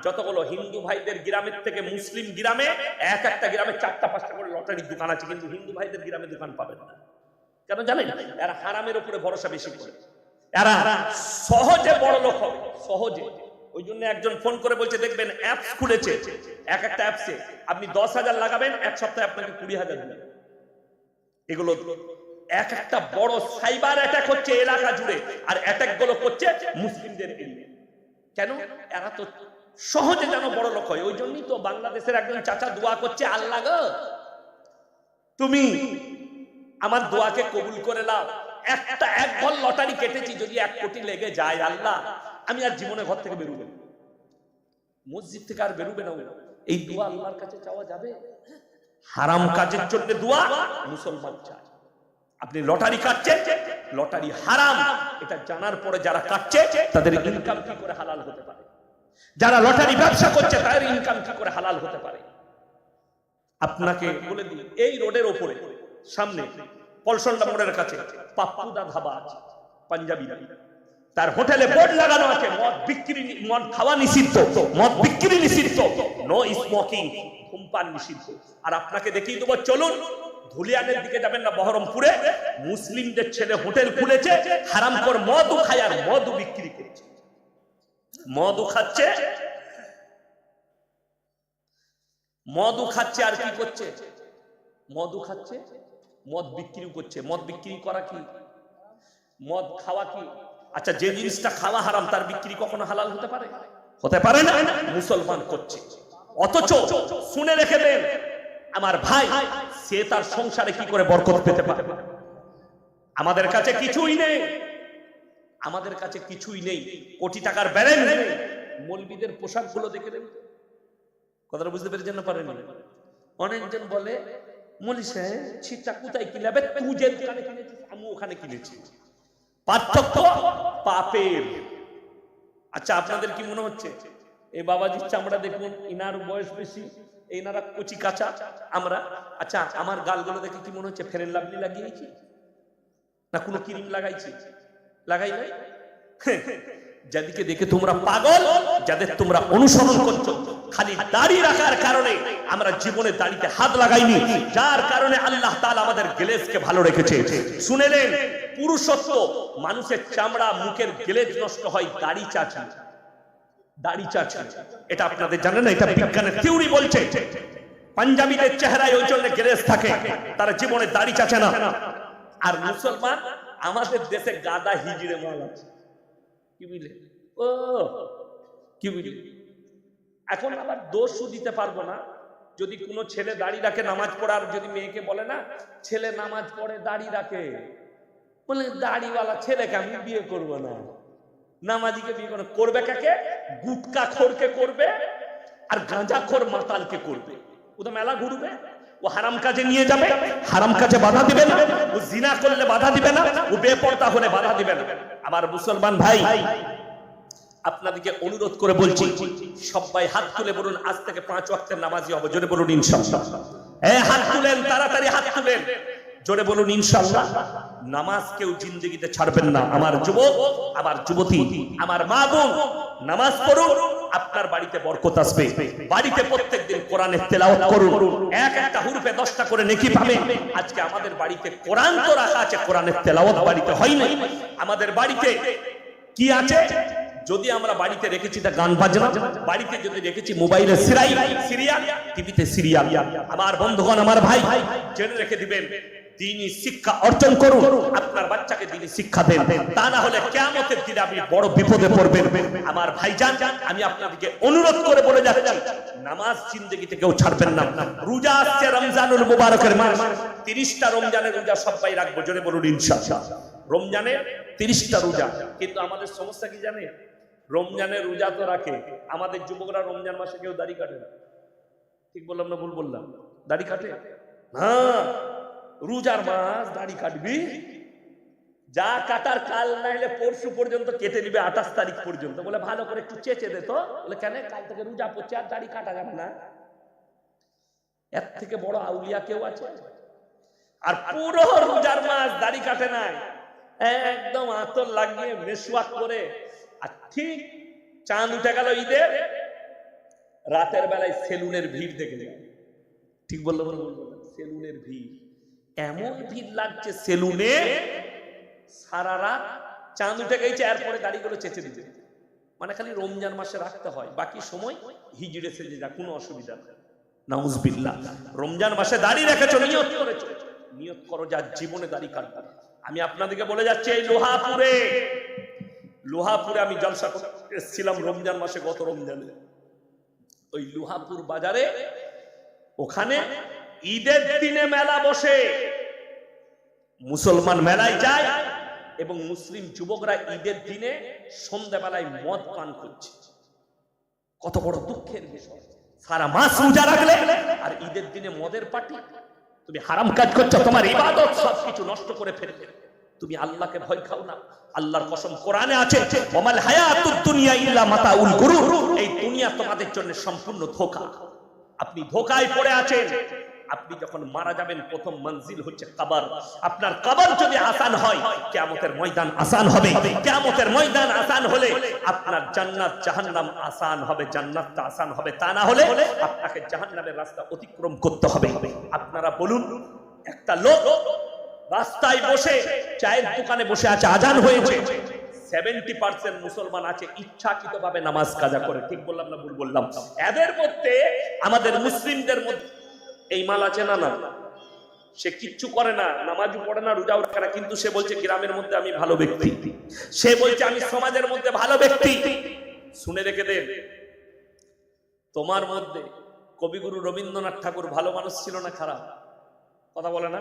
যতগুলো হিন্দু ভাইদের গ্রামের থেকে মুসলিম গ্রামে, এক একটা গ্রামে 4টা 5টা করে লটারির দোকান আছে, কিন্তু হিন্দু ভাইদের গ্রামে দোকান পাবেন না। কেন জানেন? এরা হারামের উপরে ভরসা বেশি করে, এরা সহজে বড় লোক হবে, সহজে। ওই জন্য একজন ফোন করে বলছে, দেখবেন অ্যাপস খুলেছে, এক একটা অ্যাপসে আপনি 10,000 লাগাবেন, এক সপ্তাহে আপনাকে 20,000 দিবে। এগুলো এক একটা বড় সাইবার অ্যাটাক হচ্ছে এলাকা জুড়ে, আর অ্যাটাক গুলো করছে মুসলিমদের এরিয়ায়। কেন? এরা তো সহজে যেন বড় লোক হয়। ওই জন্যই তো বাংলাদেশের একজন চাচা দোয়া করছে, আল্লাহ গো তুমি আমার দোয়াকে কবুল করে নাও, এক ঘর লটারি কেটেছি, যদি 1 কোটি লেগে যায়, আল্লাহ আমি আর জীবনে ঘর থেকে বেরোবে না, মসজিদ থেকে আর বেরোবে না। এই দোয়া আল্লাহর কাছে চাওয়া যাবে? হারাম কাজের জন্য দোয়া মুসলমান চায়। আপনি লটারি কাটছেন, লটারি হারাম, এটা জানার পরে যারা কাটছে তাদের ইনকাম কি করে হালাল হতে পারে? যারা লটারি ব্যবসা করছে তাদের ইনকাম কি করে হালাল হতে পারে? আপনাকে বলে দিই, এই রোডের ওপরে সামনে পলসন্ডা মোড়ের কাছে পাপ্পুদা ধাবা আছে, পাঞ্জাবি, তার হোটেলে বোর্ড লাগানো আছে মদ বিক্রি, মদ খাওয়া নিষিদ্ধ, মদ বিক্রি নিষিদ্ধ, নো স্মোকিং, ধূমপান নিষিদ্ধ। আর আপনাকে দেখিয়ে দেবো, চলুন ধুলিয়ানের দিকে যাবেন না, বহরমপুরে মুসলিমদের ছেলে হোটেল খুলেছে, হারামখোর মদও খায় আর মদও বিক্রি করছে, মদও খাচ্ছে, মদও খাচ্ছে আর কি করছে? মদও খাচ্ছে, মদ বিক্রি করছে। মদ বিক্রি করা কি? মদ খাওয়া কি? আচ্ছা, যে জিনিসটা খাওয়া হারাম তার বিক্রি কখনো হালাল হতে পারে? হতে পারে না। মুসলমান করছে, অথচ শুনে রেখে দেন আমার ভাই, সে তার সংসারে কি করে বরকত পেতে পারে? আমাদের কাছে কিছুই নেই, আমাদের কাছে কিছুই নেই, কোটি টাকার ব্যালেন্স নেই। মৌলবীদের পোশাকগুলো দেখে নেন, কথাটা বুঝতে পেরেছেন না পারেন? অনেকজন বলে মৌলভী সাহেব ছিটটা কোথায় কিনবে? তুই যে দোকানে কিনেছিস আমি ওখানে কিনেছি। পার্থক্য পাপের। আচ্ছা, আপনাদের কি মনে হচ্ছে এই বাবাজির চামড়া দেখুন, ইনার বয়স বেশি, এনারা কচি কাঁচা, আমরা? আচ্ছা, আমার গালগুলো দেখে কি মনে হচ্ছে ফেরেন লাভলি লাগিয়েছি না কোনো ক্রিম লাগাইছি? লাগাই নাই। যাদেরকে দেখে তোমরা পাগল, যাদের তোমরা অনুসরণ করছো, খালি দাড়ি রাখার কারণে আমরা জীবনে দাড়িতে হাত লাগাইনি, যার কারণে আল্লাহ তাআলা আমাদের গ্লেজকে ভালো রেখেছে। শুনেলেন, পুরুষত্ব, মানুষের চামড়া, মুখের গ্লেজ নষ্ট হয় দাড়ি চাচি, দাড়ি চাচি। এটা আপনাদের জানেন না? এটা বিজ্ঞানের থিওরি বলছে। পাঞ্জাবিদের চেহারায় ওই জন্য গ্লেজ থাকে, তারা জীবনে দাড়ি চাচে না। আর মুসলমান, আমাদের দেশে গাদা হিজড়ে মাল আছে, কি বুঝলে? ও কি বুঝলি? এখন আবার দোষও দিতে পারবো না, যদি কোনো ছেলে দাড়ি রাখে নামাজ পড়ার, যদি মেয়েকে বলে না ছেলে নামাজ পড়ে দাড়ি রাখে, বলে দাড়িওয়ালা ছেলেকে আমি বিয়ে করবো না, নামাজিকে বিয়ে করবে কাকে? গুটকা খোরকে করবে আর গাঁজাখোর মাতালকে করবে। ও তো মেলা ঘুরবে, ও হারাম কাজে নিয়ে যাবে, হারাম কাজে বাধা দিবে না, ও জিনা করলে বাধা দিবে না, ও বেপরদা হলে বাধা দিবে না। আমার মুসলমান ভাই, আপনাদেরকে অনুরোধ করে বলছি, সবাই হাত তুলে বলুন আজ থেকে 5 ওয়াক্তের নামাজি হব। জোরে বলুন ইনশাআল্লাহ। হাত তুলেন, তাড়াতাড়ি হাত তুলেন, জোরে বলুন ইনশাআল্লাহ। নামাজ কেউ জিন্দেগিতে ছাড়বেন না। আমার যুবক, আমার যুবতী, আমার মা বোন, নামাজ পড়ুন, আপনার বাড়িতে বরকত আসবে। বাড়িতে প্রত্যেকদিন কোরআনের তেলাওয়াত করুন, এক একটা হুরফে 10টা করে নেকি পাবেন। আজকে আমাদের বাড়িতে কোরআন তো রাখা আছে, কোরআনের তেলাওয়াত বাড়িতে হয় না। আমাদের বাড়িতে কি আছে? যদি আমরা বাড়িতে রেখেছি তা গান বাজনা, বাড়িতে যদি রেখেছি মোবাইলে সিরিয়াল, টিভিতে সিরিয়াল। আমার বন্ধুগণ, আমার ভাই, জেনে রেখে দিবেন, দ্বীনি শিক্ষা অর্জন করুন, আপনার বাচ্চাকে দ্বীনি শিক্ষা দেন, তা না হলে কিয়ামতের দিনে আপনি বড় বিপদে পড়বেন। আমার ভাইজান, আমি আপনাদেরকে অনুরোধ করে বলে যাচ্ছি, নামাজ জিন্দেগিতে কেউ ছাড়বেন না। রোজা আসছে, রমজানুল মুবারকের মাস, 30টা রমজানের রোজা সবাই রাখবো। জোরে বলুন ইনশাআল্লাহ। রমজানের 30টা রোজা, কিন্তু আমাদের সমস্যা কি জানেন? রমজানের রোজা তো রাখে, আমাদের যুবকরা রমজান মাসে কেউ দাড়ি কাটে না। ঠিক বললাম না ভুল বললাম? দাড়ি কাটে না। রোজার মাস দাড়ি কাটবি, যা কাটার কাল না হলে পরশু পর্যন্ত কেটে নিবে, 28 তারিখ পর্যন্ত। বলে ভালো করে একটু চেঁচে দে তো। বলে কেন? কাল থেকে রোজা পড়ছে আর দাড়ি কাটা যাবে না। এর থেকে বড় আউলিয়া কেউ আছে? আর পুরো রোজার মাস দাড়ি কাটে নাই, একদম আতর লাগিয়ে মেশওয়াক করে, আর ঠিক চাঁদ উঠে গেল ঈদের, রাতের বেলায় সেলুনের ভিড় দেখে যায়। ঠিক বললো? সেলুনের ভিড়, এমন ভিড় লাগছে সেলুনে, সারা রাত চাঁদ উঠে গেছে, এরপরে দাড়িগুলো চেঁচে দিতে। মানে খালি রমজান মাসে রাখতে হয়, বাকি সময় হিজড়ে সেজে যা, কোনো অসুবিধা নেই। নাউজুবিল্লাহ। রমজান মাসে দাড়ি রেখেছো, নিয়ত করেছো, নিয়ত করো যা জীবনে দাড়ি কাটবে। আমি আপনাদেরকে বলে যাচ্ছি, এই লোহাপুরে আমি জলসা এসেছিলাম রমজান মাসে, গত রমজানে। ওই লোহাপুর বাজারে, ওখানে ঈদের দিনে মেলা বসে, মুসলমান মেলায় যায় এবং মুসলিম যুবকরা ঈদের দিনে সন্ধ্যাবেলায় মদ পান করছে। কত বড় দুঃখের বিষয়। সারা মাস রোজা রাখলে, আর ঈদের দিনে মদের পার্টি। তুমি হারাম কাজ করছো, তোমার ইবাদত সবকিছু নষ্ট করে ফেলবে। তুমি আল্লাহকে ভয় খাও না। আল্লাহর কসম কোরআনে আছে, ওমাল হায়াতুদ দুনিয়া ইল্লা মাতাউল গুরুর। এই দুনিয়া তোমাদের জন্য সম্পূর্ণ ধোঁকা। আপনি ধোঁকায় পড়ে আছেন। আপনি যখন মারা যাবেন প্রথম মঞ্জিল হচ্ছে কবর। আপনার কবর যদি আসান হয়, কিয়ামতের ময়দান আসান হবে। কিয়ামতের ময়দান আসান হলে আপনার জান্নাত জাহান্নাম আসান হবে। জান্নাতটা আসান হবে, তা না হলে আপনাকে জাহান্নামের রাস্তা অতিক্রম করতে হবে। আপনারা বলুন, একটা লোক রাস্তায় বসে চায়ের দোকানে বসে আছে, আজান হয়েছে, 70% মুসলমান আছে ইচ্ছাকৃতভাবে নামাজ কাজা করে। ঠিক বললাম না ভুল বললাম? এদের মধ্যে আমাদের মুসলিমদের মধ্যে এই মাল আছে না? না, সে কিচ্ছু করে না, নামাজও পড়ে না, রোজাও রাখে না, কিন্তু সে বলছে গ্রামের মধ্যে আমি ভালো ব্যক্তি, সে বলছে আমি সমাজের মধ্যে ভালো ব্যক্তি। শুনে রেখে দেন, তোমার মধ্যে কবিগুরু রবীন্দ্রনাথ ঠাকুর ভালো মানুষ ছিল না খারাপ? কথা বলে না?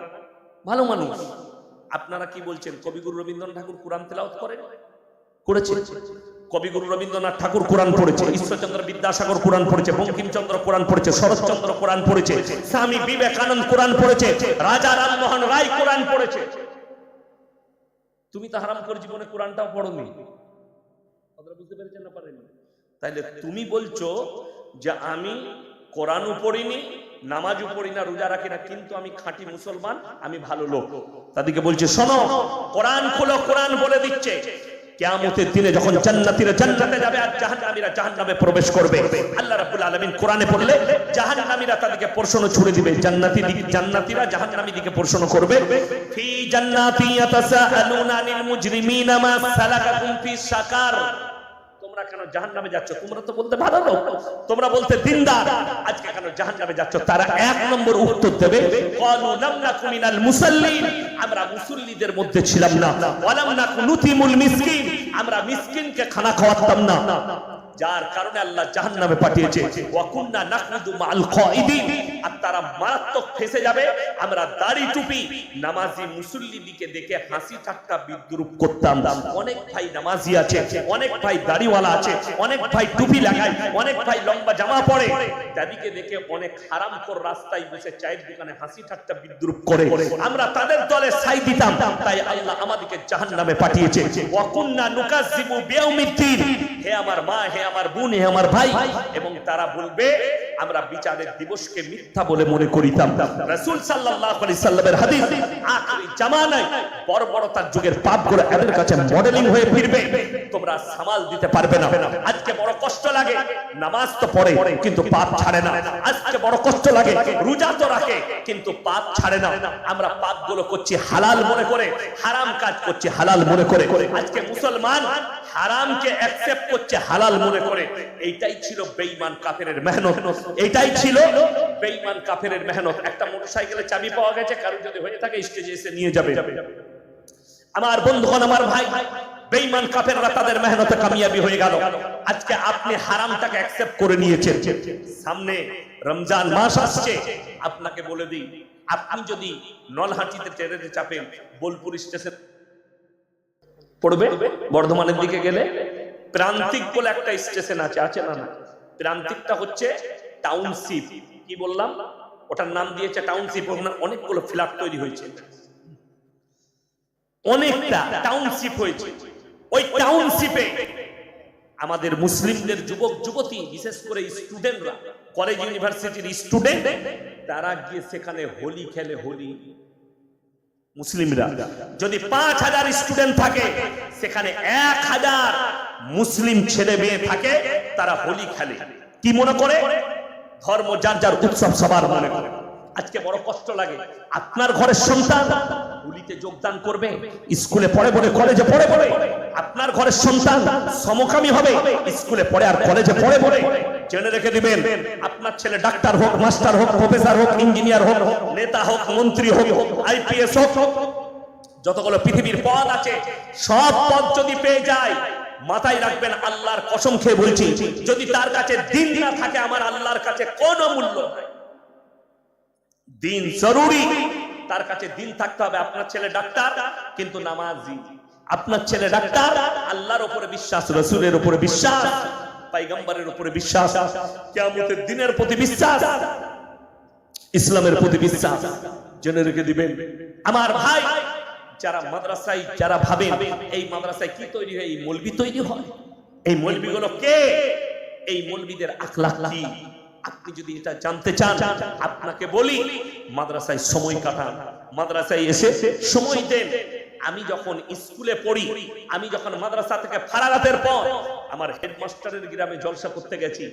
ভালো মানুষ। আপনারা কি বলছেন? কবিগুরু রবীন্দ্রনাথ ঠাকুর কোরআন তেলাওয়াত করেছে? কবিগুরু রবীন্দ্রনাথ ঠাকুর কোরআন পড়েছে, ঈশ্বরচন্দ্র বিদ্যাসাগর কোরআন পড়েছে, বঙ্কিমচন্দ্র কোরআন পড়েছে, শরৎচন্দ্র কোরআন পড়েছে, স্বামী বিবেকানন্দ কোরআন পড়েছে, রাজা রামমোহন রায় কোরআন পড়েছে। তুমি তো হারাম করে জীবনে কোরআনটাও পড়োনি। কথাটা বুঝতে পেরেছেন না? পারেনি? তাইলে তুমি বলছো যে আমি কোরআনও পড়িনি, নামাজও পড়ি না, রোজা রাখি না, কিন্তু আমি খাঁটি মুসলমান, আমি ভালো লোক। তাদেরকে বলছে শোনো, কোরআন খোলো, কোরআন বলে দিচ্ছে কিয়ামতের দিনে যখন জান্নাতীরা জান্নাতে যাবে আর জাহান্নামীরা জাহান্নামে প্রবেশ করবে, আল্লাহ রাব্বুল আলামিন কোরআনে পড়লে জাহান্নামীরা তাদেরকে প্রশ্ন ছুড়ে দিবে, জান্নাতীরা জাহান্নামী দিকে প্রশ্ন করবে, ফি জান্নাতি ইয়াতাসাআলুনা আনিল মুজরিমিনা মা সালাকাকুম ফি সাকার। তোমরা কেন জাহান্নামে যাচ্ছ? তোমরা তো বলতে ভালো লোক, তোমরা বলতে দিনদার, আজকে কেন জাহান্নামে যাচ্ছ? তারা এক নম্বর উত্তর দেবে, ক্বালু লাম নাকু মিনাল মুসাল্লিন, আমরা মুসল্লিদের মধ্যে ছিলাম না, ওয়া লাম নাকু নুতিমুল মিসকিন, আমরা মিসকিনকে খানা খাওয়াতাম না, যার কারণে আল্লাহ জাহান্নামে পাঠিয়েছে। ওয়া কুননা নাকুদু মাআল কাঈদিন, আর তারা মারাত্মক ফেঁসে যাবে। আমরা দাড়ি টুপি নামাজি মুসল্লিদিকে দেখে হাসি ঠাট্টা বিদ্রুপ করতাম। অনেক ভাই নামাজি আছে, অনেক ভাই দাড়িওয়ালা আছে, অনেক ভাই টুপি লাগায়, অনেক ভাই লম্বা জামা পরে, তাদেরকে দেখে অনেক হারামখোর রাস্তায় বসে চায়ের দোকানে হাসি ঠাট্টা বিদ্রুপ করে, আমরা তাদের দলে সাই দিতাম। তাই আল্লাহ আমাদেরকে জাহান্নামে পাঠিয়েছে। ওয়া কুননা নুকাযযিবু বিয়াউমিদ্দিন, হে আমার মা, হে আমার বোন, হে আমার ভাই, এবং তারা বলবে আমরা বিচারের দিবসকে মিথ্যা বলে মনে করিতাম। রাসূল সাল্লাল্লাহু আলাইহি সাল্লামের হাদিস, আখিরি জামানায় বর্বরতার যুগের পাপগুলো এদের কাছে মডেলিং হয়ে ফিরবে, তোমরা সামাল দিতে পারবে না। আজকে বড় কষ্ট লাগে, নামাজ তো পড়ে কিন্তু পাপ ছাড়ে না। আজকে বড় কষ্ট লাগে, রোজা তো রাখে কিন্তু পাপ ছাড়ে না। আমরা পাপগুলো করছি হালাল মনে করে, হারাম কাজ করছি হালাল মনে করে। আজকে মুসলমান হারামকে অ্যাকসেপ্ট করছে হালাল মনে করে। এইটাই ছিল বেঈমান কাফেরের মেহনত, এইটাই ছিল বেঈমান কাফেরের মেহনত। একটা মোটরসাইকেলের চাবি পাওয়া গেছে, কারো যদি হয়ে থাকে স্টেজে এসে নিয়ে যাবে। আমার বন্ধুগণ, আমার ভাই, বেঈমান কাফেররা তাদের মেহনতে কামিয়াবি হয়ে গেল। আজকে আপনি হারামটাকে অ্যাকসেপ্ট করে নিয়েছেন। সামনে রমজান মাস আসছে, আপনাকে বলে দিই, আপনি যদি নলহাটিতে ট্রেনে চাপেন, বোলপুর স্টেশন পড়বে, বর্ধমানের দিকে গেলে প্রান্তিক বলে একটা স্টেশন আছে, আছে না? প্রান্তিকটা হচ্ছে টাউনশিপ। কি বললাম? ওটার নাম দিয়েছে টাউনশিপ। অনেকগুলো ফ্ল্যাট তৈরি হয়েছে, অনেকটা টাউনশিপ হয়েছে। ওই টাউনশিপে আমাদের মুসলিমদের যুবক যুবতী, বিশেষ করে স্টুডেন্টরা, কলেজ ইউনিভার্সিটির স্টুডেন্ট, তারা গিয়ে সেখানে হোলি খেলে। হোলি মুসলিমরা যদি 5000 স্টুডেন্ট থাকে, সেখানে 1000 মুসলিম ছেলে মেয়ে থাকে, তারা হোলি খেলে। কি মনে করে? ধর্ম যার যার উৎসব সবার মনে করে। আজকে বড় কষ্ট লাগে, আপনার ঘরের সন্তান হোলিতে যোগদান করবে, স্কুলে পড়ে বলে কলেজে পড়ে বলে, আপনার ঘরের সন্তান সমকামী হবে, স্কুলে পড়ে আর কলেজে পড়ে বলে। জেনে রেখে দিবেন, আপনার ছেলে ডাক্তার হোক, মাস্টার হোক, প্রফেসর হোক, ইঞ্জিনিয়ার হোক, নেতা হোক, মন্ত্রী হোক, আইপিএস হোক, যতগুলো পৃথিবীর পদ আছে, সব পদ যদি পেয়ে যায়, মাথায় রাখবেন, আল্লাহর কসম খেয়ে বলছি, যদি তার কাছে দিন না থাকে, আমার আল্লাহর কাছে কোনো মূল্য নাই। দিন জরুরি, তার কাছে দিন থাকতে হবে। আপনার ছেলে ডাক্তার কিন্তু নামাজি, আপনার ছেলে ডাক্তার, আল্লাহর উপরে বিশ্বাস, রাসূলের উপরে বিশ্বাস, পয়গম্বরের উপরে বিশ্বাস, কিয়ামতের দিনের প্রতি বিশ্বাস, ইসলামের প্রতি বিশ্বাস। জেনে রেখে দিবেন আমার ভাই, যারা মাদ্রাসায় যারা ভাবেন এই মাদ্রাসায় কি তৈরি হয়, এই মৌলবি তৈরি হয়। এই মৌলবিগুলো কে? এই মৌলবিদের আখলাক কি? আপনি যদি এটা জানতে চান, আপনাকে বলি মাদ্রাসায় সময় কাটান, মাদ্রাসায় এসে সময় দেন। আমি যখন স্কুলে পড়ি, আমি যখন মাদ্রাসা থেকে ফারাগাতের পর আমার হেডমাস্টারের গ্রামে জলসা করতে গেছি,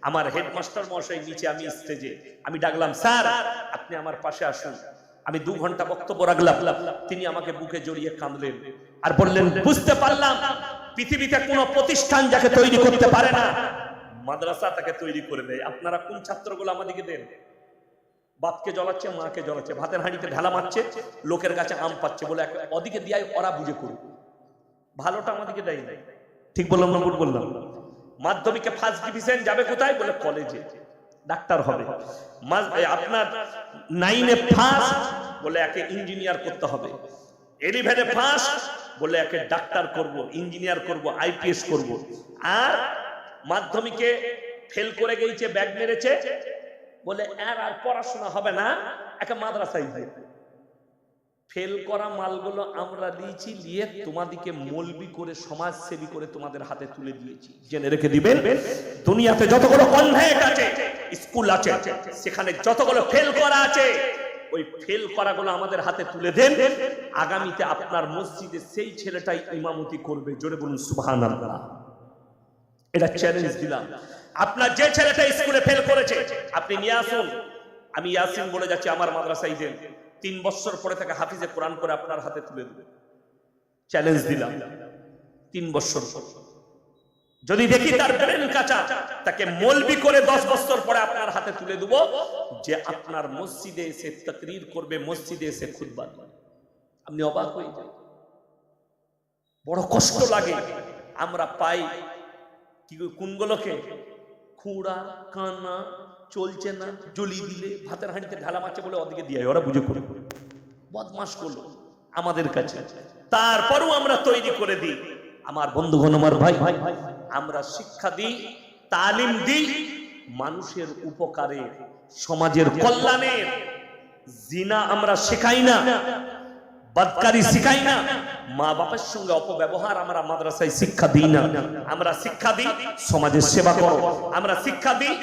আমার হেডমাস্টার মশাই নিচে, আমি স্টেজে, আমি ডাকলাম স্যার আপনি আমার পাশে আসুন। আমি 2 ঘন্টা বক্তব্য রাখলাম, তিনি আমাকে বুকে জড়িয়ে কাঁদলেন আর বললেন বুঝতে পারলাম পৃথিবীতে কোনো প্রতিষ্ঠান যাকে তৈরি করতে পারে না, মাদ্রাসা তাকে তৈরি করে দেয়। আপনারা কোন ছাত্রগুলো আমাদেরকে দেন? বাপকে জ্বলাচ্ছে, মাকে জ্বলাচ্ছে, ভাতের হাঁড়িতে ঢালা মারছে, লোকের কাছে আম পাচ্ছে বলে ওদিকে দিয়ে ওরা বুঝে করবে, ভালোটা আমাদেরকে দেয় না। ঠিক বললাম না ভুল বললাম? মাধ্যমিকে ফার্স্ট ডিভিশন যাবে কোথায়? বলে কলেজে, ডাক্তার হবে। আপনার 9-এ ফার্স্ট বলে একে ইঞ্জিনিয়ার করতে হবে। 11-এ ফার্স্ট বলে একে ডাক্তার করব, ইঞ্জিনিয়ার করব, আইপিএস করব। আর মাধ্যমিকে ফেল করে গেছে, ব্যাগ মেরেছে বলে আর পড়াশোনা হবে না, একে মাদ্রাসায় দিয়ে। ফেল করা মালগুলো আমরা দিয়েছি, নিয়ে তোমাদেরকে মৌলবি করে, সমাজসেবী করে তোমাদের হাতে তুলে দিয়েছি। জেনে রেখে দিবেন দুনিয়াতে যতগুলো কনভেন্ট আছে, স্কুল আছে, সেখানে যতগুলো ফেল করা আছে, ওই ফেল করাগুলো আমাদের হাতে তুলে দেন। আগামীতে আপনার মসজিদে সেই ছেলেটাই ইমামতি করবে। জোরে বলুন সুবহানাল্লাহ। এটা চ্যালেঞ্জ দিলাম। আপনার যে ছেলেটা স্কুলে ফেল করেছে আপনি নিয়ে আসুন, আমি ইয়াসিন বলে যাচ্ছি, আমার মাদ্রাসায় দেন। 3 বছর পরে তাকে হাফিজে কোরআন করে আপনার হাতে তুলে দেবে। চ্যালেঞ্জ দিলাম 3 বছর পর যদি দেখি তার ব্রেন কাঁচা, তাকে মৌলবি করে 10 বছর পরে আপনার হাতে তুলে দেব, যে আপনার মসজিদে এসে তাকরীর করবে, মসজিদে এসে খুতবা দেবে। আপনি অবাক হয়ে যান, বড় কষ্ট লাগে। আমরা পাই কি কোনগুলোকে? খুঁড়া কানা চলছে না, জ্বলি দিলে, ভাতের হাঁড়িতে ঢালা মারছে বলে ওদিকে দিয়ে ওরা বুঝে করে বদমাশ করলো আমাদের কাছে। তারপরও আমরা তৈরি করে দিই। আমার বন্ধুগণ, আমার ভাই, আমরা শিক্ষা দিই, তালিম দিই মানুষের উপকারে, সমাজের কল্যাণে। জিনা আমরা শেখাই না, বদকারি শিখাই না, মা বাবার সঙ্গে অপব্যবহার আমরা মাদ্রাসায় শিক্ষা দিই না। আমরা শিক্ষা দিই সমাজের সেবা করো, আমরা শিক্ষা দিই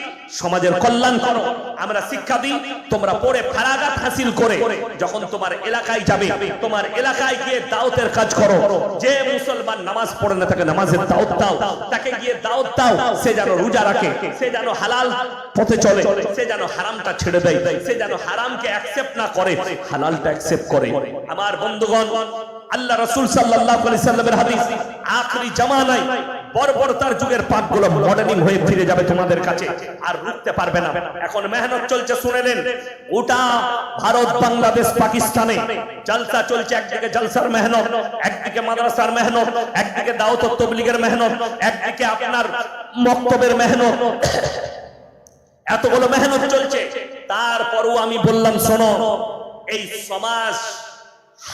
সমাজের কল্যাণ করো, আমরা শিক্ষা দিই তোমরা পড়ে ফারাগাত হাসিল করে যখন তোমার এলাকায় যাবে, তোমার এলাকায় গিয়ে দাওয়াতের কাজ করো। যে মুসলমান নামাজ পড়ে না তাকে নামাজের দাওয়াত দাও, তাকে গিয়ে দাওয়াত দাও, সে যেন রোজা রাখে, সে যেন হালাল পথে চলে, সে যেন হারামটা ছেড়ে দেয়, সে যেন হারামকে অ্যাকসেপ্ট না করে, হালালটা অ্যাকসেপ্ট করে। আমার বন্ধুগণ, আল্লাহ রাসূল সাল্লাল্লাহু আলাইহি সাল্লামের হাদিস, আখরি জামানায় বর্বরতার যুগের পাপগুলো মডার্নিং হয়ে ফিরে যাবে তোমাদের কাছে, আর রুখতে পারবে না। এখন মেহনত চলছে, শুনে নেন। ওটা ভারত, বাংলাদেশ, পাকিস্তানে জলসা চলছে। একদিকে জলসার মেহনত, একদিকে মাদ্রাসার মেহনত, একদিকে দাওয়াত ও তাবলীগের মেহনত, একদিকে আপনার মক্তবের মেহনত, এতগুলো মেহনত চলছে। তারপরও আমি বললাম শোনো, এই সমাজ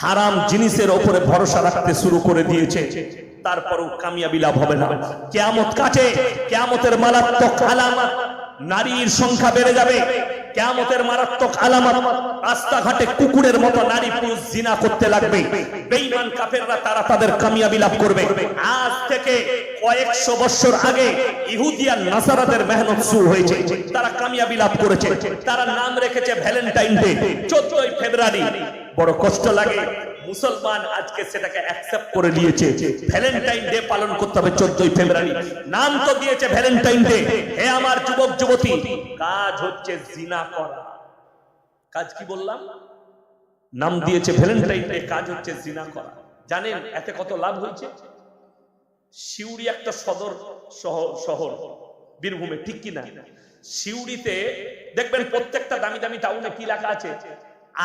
হারাম জিনিসের উপরে ভরসা রাখতে শুরু করে দিয়েছে, তারপরও কামিয়াবি লাভ হবে না। কিয়ামত কাছে, কিয়ামতের মারাত্মক আলামত, নারীর সংখ্যা বেড়ে যাবে। কিয়ামতের মারাত্মক আলামত, রাস্তাঘাটে কুকুরের মতো নারী পুরুষ জিনা করতে লাগবে। বেঈমান কাফেররা তারা তাদের কামিয়াবি লাভ করবে। আজ থেকে কয়েকশো বছর আগে ইহুদি আর নাসারাদের মেহনত শুরু হয়েছে, তারা কামিয়াবি লাভ করেছে। তারা নাম রেখেছে ভ্যালেন্টাইন ডে, 14 ফেব্রুয়ারি। বড় কষ্ট লাগে, মুসলমান আজকে সেটাকে অ্যাকসেপ্ট করে নিয়েছে। ভ্যালেন্টাইন ডে পালন করতে হবে 14 ফেব্রুয়ারি, নাম তো দিয়েছে ভ্যালেন্টাইন ডে। হে আমার যুবক যুবতী, কাজ হচ্ছে জিনা করা। কাজ কি বললাম? নাম দিয়েছে ভ্যালেন্টাইন ডে, কাজ হচ্ছে জিনা করা। জানেন এতে কত লাভ হয়েছে? সিউড়ি একটা সদর শহর বীরভূমে, ঠিক কিনা? সিউড়িতে দেখবেন প্রত্যেকটা দামি দামি টাউনে কি লেখা আছে?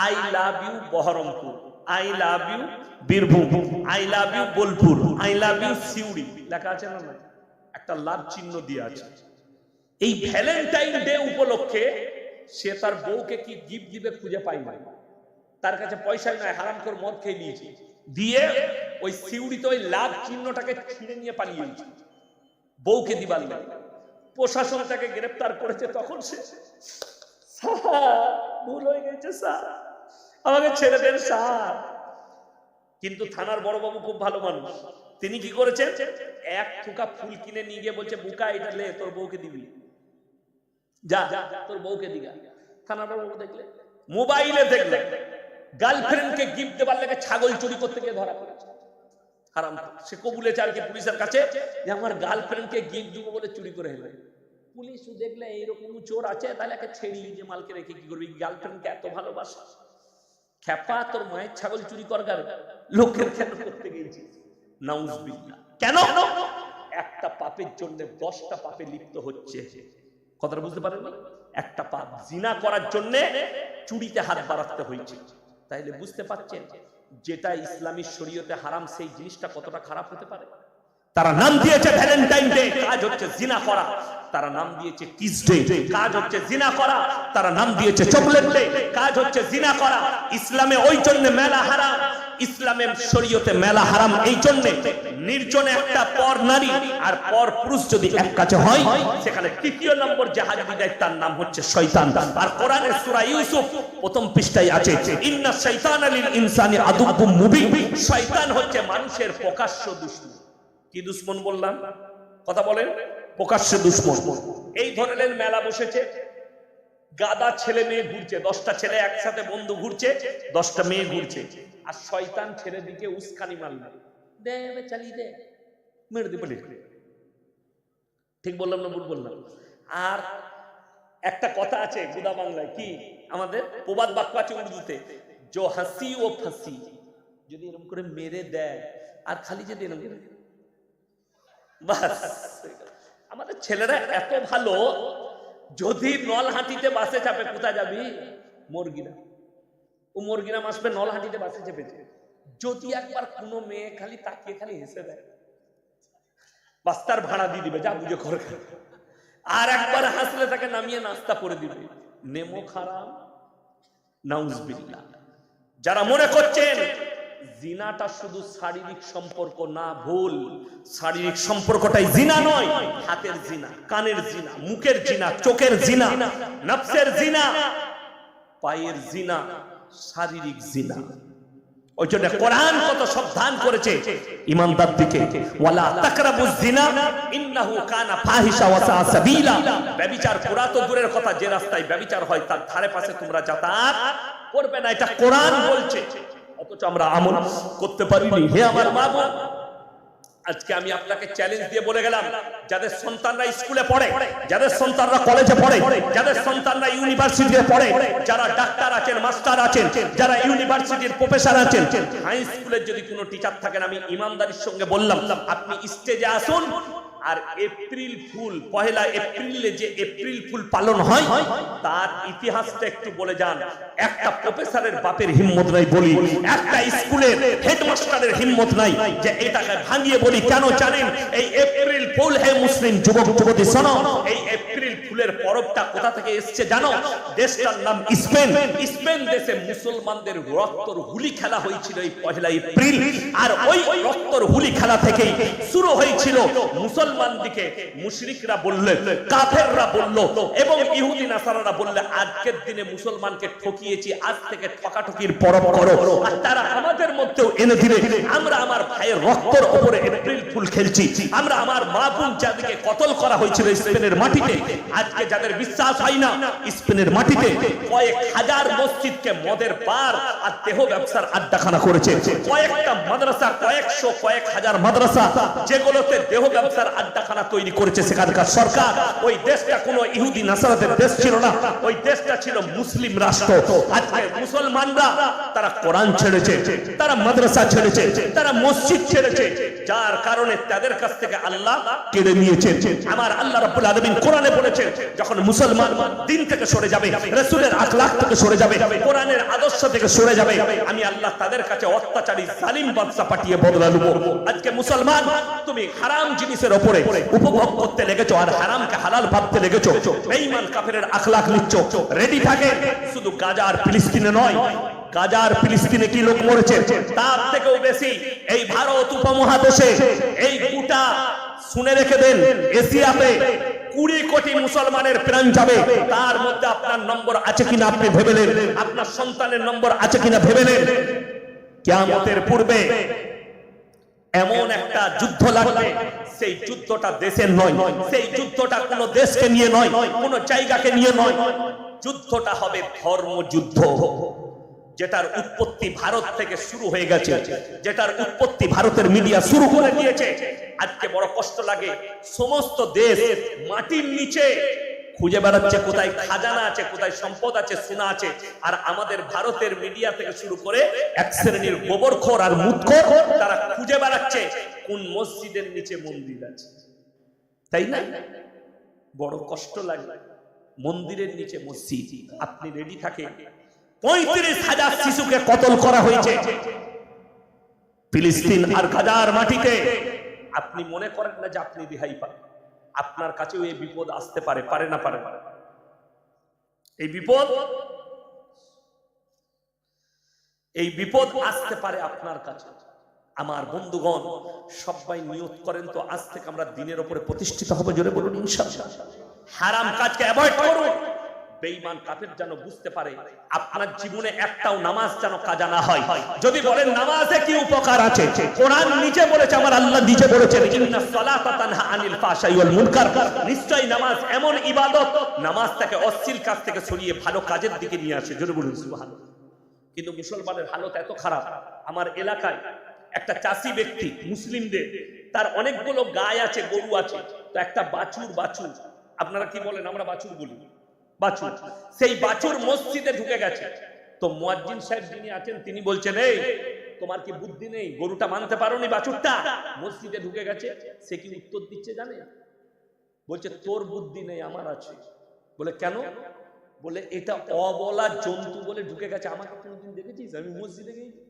I love you Baharampur, I love you Birbhum, I love you Bolpur, I love you Suri লেখা আছে না? একটা লাভ চিহ্ন দিয়ে আছে। এই ভ্যালেন্টাইন ডে উপলক্ষে সে তার বউকে কি গিফট দিবে খুঁজে পায় না, তার কাছে পয়সা নাই, হারাম করে মদ খেয়ে নিয়েছে, দিয়ে ওই সিউড়িতে ওই লাভ চিহ্নটাকে ছিঁড়ে নিয়ে পালিয়েছে বউকে দিবার লাগে। প্রশাসন তাকে গ্রেফতার করেছে, তখন সে ভুল হয়ে গেছে স্যার, আমাকে ছেড়ে দেন স্যার। কিন্তু থানার বড়বাবু খুব ভালো মানুষ, তিনি কি করেছেন, এক থুকা ফুল কিনে নিয়ে গিয়ে বলছে, বুকা এটা লে, তোর বউকে দিবি, যা তোর বউকে দিগা। থানার বড়বাবু দেখলে, মোবাইলে দেখলে গার্লফ্রেন্ডকে গিফট দেবার লেগে ছাগল চুরি করতে গিয়ে ধরা পড়েছে। হারাম, সে কবুলেছে আর কি পুলিশের কাছে যে আমার গার্লফ্রেন্ডকে গিফট দিব বলে চুরি করে এলো। পুলিশ দেখলে এইরকম চোর আছে, তাহলে একে ছেড়ি, যে মালকে রেখে কি করবি, গার্লফ্রেন্ডকে এত ভালোবাসা, খেপা তোর মায়ের ছাগল চুরি কর গার লোকের কেন করতে গিয়েছি। নাউজুবিল্লাহ। কেন? একটা পাপের জন্য 10টা পাপে লিপ্ত হচ্ছে। কথাটা বুঝতে পারেন? একটা পাপ জিনা করার জন্য চুরিতে হাত বাড়াতে হয়েছে। তাইলে বুঝতে পারছেন যেটা ইসলামী শরীয়তে হারাম, সেই জিনিসটা কতটা খারাপ হতে পারে। তারা নাম দিয়েছে ভ্যালেন্টাইন ডে, কাজ হচ্ছে জিনা করা। তারা নাম দিয়েছে কিস ডে, কাজ হচ্ছে জিনা করা। তারা নাম দিয়েছে চকলেট ডে, কাজ হচ্ছে জিনা করা। ইসলামে ওই জন্য মেলা হারাম, ইসলামের শরীয়তে মেলা হারাম এই জন্য, নির্জনে একটা পর নারী আর পর পুরুষ যদি এক কাছে হয়, সেখানে তৃতীয় নম্বর যে হাজির দেয় তার নাম হচ্ছে শয়তান। আর কোরআনের সূরা ইউসুফ প্রথম পৃষ্ঠায় আছে, ইন্না শাইতানা লিল ইনসানি আদুব্বুম মুবিন। শয়তান হচ্ছে মানুষের প্রকাশ্য দুশমন। কি দুশমন বললাম? কথা বলেন, প্রকাশ্য দুশমন। এই ধরনের মেলা বসেছে, গাদা ছেলে মেয়ে ঘুরছে, 10টা ছেলে একসাথে বন্ধু ঘুরছে, 10টা মেয়ে ঘুরছে, আর শয়তান ছেলে দিকে উস্কানি মারল, দে চালিয়ে দে, মেরে দিবে। ঠিক বললাম না ভুল বললাম? আর একটা কথা আছে গুদা বাংলায়, কি আমাদের প্রবাদ বাক্য আছে উর্দুতে, জো হাসি ও ফাঁসি। যদি এরকম করে মেরে দেয় আর খালি যদি এরকম করে, বাস। আমাদের ছেলেরা এত ভালো, যদি নলহাটিতে বাসে চাপে, কোথায় যাবি? মুরগিনা। ও মুরগিনা আসবে, নলহাটিতে বাসে চেপেছে, যদি একবার কোনো মেয়ে খালি তাকিয়ে খালি হেসে দেয়, বাস্তার ভাড়া দিয়ে দিবে, যা বুঝে করে। আর একবার হাসলে তাকে নামিয়ে নাস্তা করে দিবে। নেমো খারাপ, নাউজুবিল্লাহ। যারা মনে করছেন জিনাটা শুধু শারীরিক সম্পর্ক, না, ভুল। শারীরিক সম্পর্কটাই জিনা নয়, হাতের জিনা, কানের জিনা, মুখের জিনা, চোখের জিনা, নফসের জিনা, পায়ের জিনা, শারীরিক জিনা। ওই জন্য কোরআন কত সাবধান করেছে ঈমানদার দিকে, ওয়ালা তাকরাবুজ জিনা ইন্নাহু কানা ফাহিশা ওয়া সা সাবিলা। ব্যভিচার করা তো দূরের কথা, যে রাস্তায় ব্যভিচার হয় তার ধারে পাশে তোমরা যাতায়াত করবে না, এটা কোরআন বলছে। অথচ আমরা আমল করতে পারিনি। হে আমার মা বোন, আজকে আমি আপনাকে চ্যালেঞ্জ দিয়ে বলে গেলাম, যাদের সন্তানরা স্কুলে পড়ে, যাদের সন্তানরা কলেজে পড়ে, যাদের সন্তানরা ইউনিভার্সিটিতে পড়ে, যারা ডাক্তার আছেন, মাস্টার আছেন, যারা ইউনিভার্সিটির প্রফেসর আছেন, হাই স্কুলের যদি কোনো টিচার থাকেন, আমি ইমানদারির সঙ্গে বললাম, আপনি স্টেজে আসুন। আর এপ্রিল ফুল, 1 এপ্রিলে যে এপ্রিল ফুল পালন হয়, তার ইতিহাসটা একটু বলে যান। একটা প্রফেসরের বাপের হিম্মত নাই বলি, একটা স্কুলের হেডমাস্টারের হিম্মত নাই যে এটাকে ভাঙিয়ে বলি। কেন জানেন? এই এপ্রিল ফুল, হে মুসলিম যুবক যুবতী শোনো, এই এপ্রিল ফুলের পরবটা কোথা থেকে এসেছে জানো? দেশটার নাম স্পেন। স্পেন দেশে মুসলমানদের রক্তর হুলি খেলা হয়েছিল এই 1 এপ্রিল। আর ওই রক্তর হুলি খেলা থেকেই শুরু হয়েছিল মুসলমান দিকে মুশরিকরা বললেন, কাফেররা বলল, এবং ইহুদি নাসারারা বললে, আজকের দিনে মুসলমানকে ঠকিয়েছি, আজ থেকে ঠকাঠকির পরব করো। আর তারা আমাদের মধ্যেও এনে দিলে, আমরা আমার ভাইয়ের রক্তের উপরে এপ্রিল ফুল খেলছি। আমরা আমার মা বোন যাদেরকে কতল করা হয়েছিল স্পেনের মাটিতে, আজকে যাদের বিশ্বাস হয় না, স্পেনের মাটিতে কয়েক হাজার মসজিদকে মদের বার আর দেহ ব্যবসার আড্ডাখানা করেছে। কয়েকটা মাদ্রাসা, কয়েকশো, কয়েক হাজার মাদ্রাসা, যেগুলোতে দেহ ব্যবসার আড্ডাখানা তৈরি করেছে সেখানকার সরকার। ওই দেশটা কোনো ইহুদি নাসারাদের দেশ ছিল না, ওই দেশটা ছিল মুসলিম রাষ্ট্র। আজকে মুসলমানরা তারা কোরআন ছেড়েছে, তারা মাদ্রাসা ছেড়েছে, তারা মসজিদ ছেড়েছে, যার কারণে তাদের কাছ থেকে আল্লাহ কেড়ে নিয়েছেন। আমার আল্লাহ রাব্বুল আলামিন কোরআনে বলেছেন, যখন মুসলমান দিন থেকে সরে যাবে, রাসূলের আখলাক থেকে সরে যাবে, কোরআনের আদর্শ থেকে সরে যাবে, আমি আল্লাহ তাদের কাছে অত্যাচারী জালিম বাদশা পাঠিয়ে বদলা নেব। আজকে মুসলমান, তুমি হারাম জিনিসের উপরে উপভোগ করতে লেগেছো আর হারামকে হালাল ভাবতে লেগেছো। বেঈমান কাফেরের আখলাক নিচ্ছ। রেডি থাকে শুধু গাজা আর ফিলিস্তিনে নয়, গাজা আর ফিলিস্তিনে কি লোক মরেছে, তার থেকেও বেশি এই ভারত উপমহাদেশে, এই গোটা শুনে রেখে দেন, এশিয়াতে 20 কোটি মুসলমানের প্রাণ যাবে, তার মধ্যে আপনার নম্বর আছে কিনা আপনি ভেবে নেন, আপনার সন্তানের নম্বর আছে কিনা ভেবে নেন। কিয়ামতের পূর্বে এমন একটা যুদ্ধ লাগবে, সেই যুদ্ধটা দেশের নয়, সেই যুদ্ধটা কোনো দেশকে নিয়ে নয়, কোনো জায়গাকে নিয়ে নয়, যুদ্ধটা হবে ধর্মযুদ্ধ, যেটার উৎপত্তি ভারত থেকে শুরু হয়ে গেছে, যেটার উৎপত্তি ভারতের মিডিয়া শুরু করে দিয়েছে। আজকে বড় কষ্ট লাগে, সমস্ত দেশ মাটির নিচে খুঁজে বেড়াচ্ছে কোথায় খাজানা আছে, কোথায় সম্পদ আছে, সোনা আছে, আর আমাদের ভারতের মিডিয়া থেকে শুরু করে এক শ্রেণীর গোবরখোর আর মুদখোর তারা খুঁজে বেড়াচ্ছে কোন মসজিদের নিচে মন্দির আছে, তাই না? বড় কষ্ট লাগে। মন্দিরের নিচে মসজিদ, আপনি রেডি থাকেন। 35,000 শিশুকে কতল করা হয়েছে ফিলিস্তিন আর গাজার মাটিতে। আপনি মনে করেন না যে আপনি রেহাই পাবেন? আপনার কাছেও এই বিপদ আসতে পারে, পারে না পারে? এই বিপদ আসতে পারে আপনার কাছে। আমার বন্ধুগণ, সবাই নিয়ত করেন তো আজ থেকে আমরা দিনের উপরে প্রতিষ্ঠিত হব, জোরে বলুন ইনশাআল্লাহ। হারাম কাজকে অ্যাভয়েড করুন। বেঈমান কাফের যেন বুঝতে পারে আপনার জীবনে একটাও নামাজ যেন কাজা না হয়। যদি বলেন নামাজে কি উপকার আছে, কোরআন নিচে বলেছে, আমার আল্লাহ নিচে বলেছেন, ইন্নাস সালাতা তানহা আনিল ফাহশাই ওয়াল মুনকার। নিশ্চয়ই নামাজ এমন ইবাদত, নামাজ থেকে অশ্লীল কাজ থেকে সরিয়ে ভালো কাজের দিকে নিয়ে আসে, জোরে বলুন সুবহানাল্লাহ। কিন্তু মুসলমানের হালত এত খারাপ, আমার এলাকায় একটা চাষি ব্যক্তি মুসলিমদের, তার অনেকগুলো গায় আছে, গরু আছে, তো একটা বাছুর, আপনারা কি বলেন? আমরা বাছুর বলি, বাছুর। সেই বাছুর মসজিদে ঢুকে গেছে। তো মুয়াজ্জিন সাহেব যিনি আছেন তিনি বলছেন, এই তোমার কি বুদ্ধি নেই? গরুটা মানতে পারোনি, বাছুরটা মসজিদে ঢুকে গেছে। সে কি উত্তর দিচ্ছে জানে? বলছে, তোর বুদ্ধি নেই, আমার আছে। বলে কেন? বলে এটা অবলা জন্তু বলে ঢুকে গেছে। আমাকে কোনদিন দেখেছিস আমি মসজিদে গিয়েছি?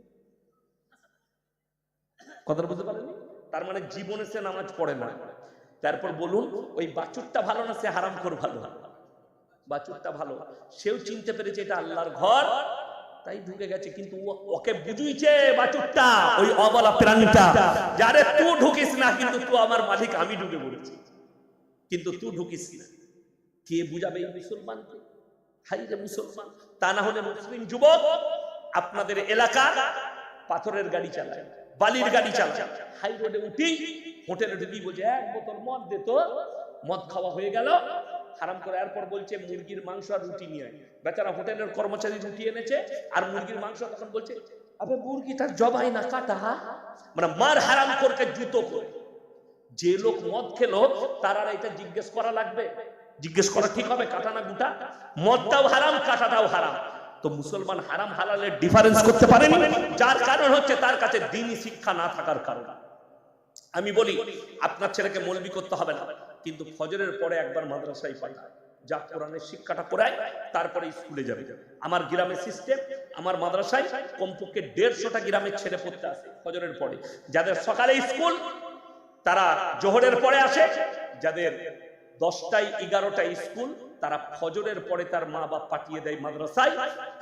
কথা বুঝতে পারেনি? তার মানে জীবনে সে নামাজ পড়ে না। তারপর বলুন, ওই বাছুরটা ভালো না সে হারামখোর ভালো? বাছুরটা ভালো। সেও চিনতে পেরেছে এটা আল্লাহর ঘর, তাই ঢুকে গেছে। কিন্তু ওকে বুঝিয়েছে বাছুরটা, ওই অবলা প্রাণীটা, যারে তুই ঢুকিস না, কিন্তু তুই আমার মালিক, আমি ঢুকে পড়েছি, কিন্তু তুই ঢুকিস না। কে বুঝাবে এই মুসলমানকে? হাই রে মুসলমান! তা না হলে মুসলিম যুবক আপনাদের এলাকা পাথরের গাড়ি চালায়, বালির গাড়ি চালায়, হাই রোডে উঠি, হোটেলে ঢুকি, বলছে এক বোতল মদ দে তো। মদ খাওয়া হয়ে গেল, হারাম করে। এরপর বলছে মুরগির মাংস আর রুটি নিয়ে আয়। বেচারা হোটেলের কর্মচারী রুটি এনেছে আর মুরগির মাংস, তখন বলছে আবে মুরগিটা জবাই না কাটা, মানে মার হারাম করকে জুতো করে। যে লোক মদ খেলো তার আর এটা জিজ্ঞেস করা লাগবে? জিজ্ঞেস করা ঠিক হবে কাটা না গুটা? মদটাও হারাম, কাটাটাও হারাম। তো মুসলমান হারাম হালালের ডিফারেন্স করতে পারেনি, যার কারণ হচ্ছে তার কাছে দ্বীনি শিক্ষা না থাকার কারণে। আমি বলি, আপনার ছেলেকে মৌলবি করতে হবে না, কিন্তু ফজরের পরে একবার মাদ্রাসায় পাঠায়, যা কোরআনের শিক্ষাটা করায়, তারপরে স্কুলে যাবে। আমার গ্রামের সিস্টেম, আমার মাদ্রাসায় কমপক্ষে 150টা গ্রামের ছেলে পড়তে আসে ফজরের পরে। যাদের সকালে স্কুল তারা জোহরের পরে আসে, যাদের 10টায় 11টায় স্কুল তারা ফজরের পরে তার মা বাপ পাঠিয়ে দেয় মাদ্রাসায়।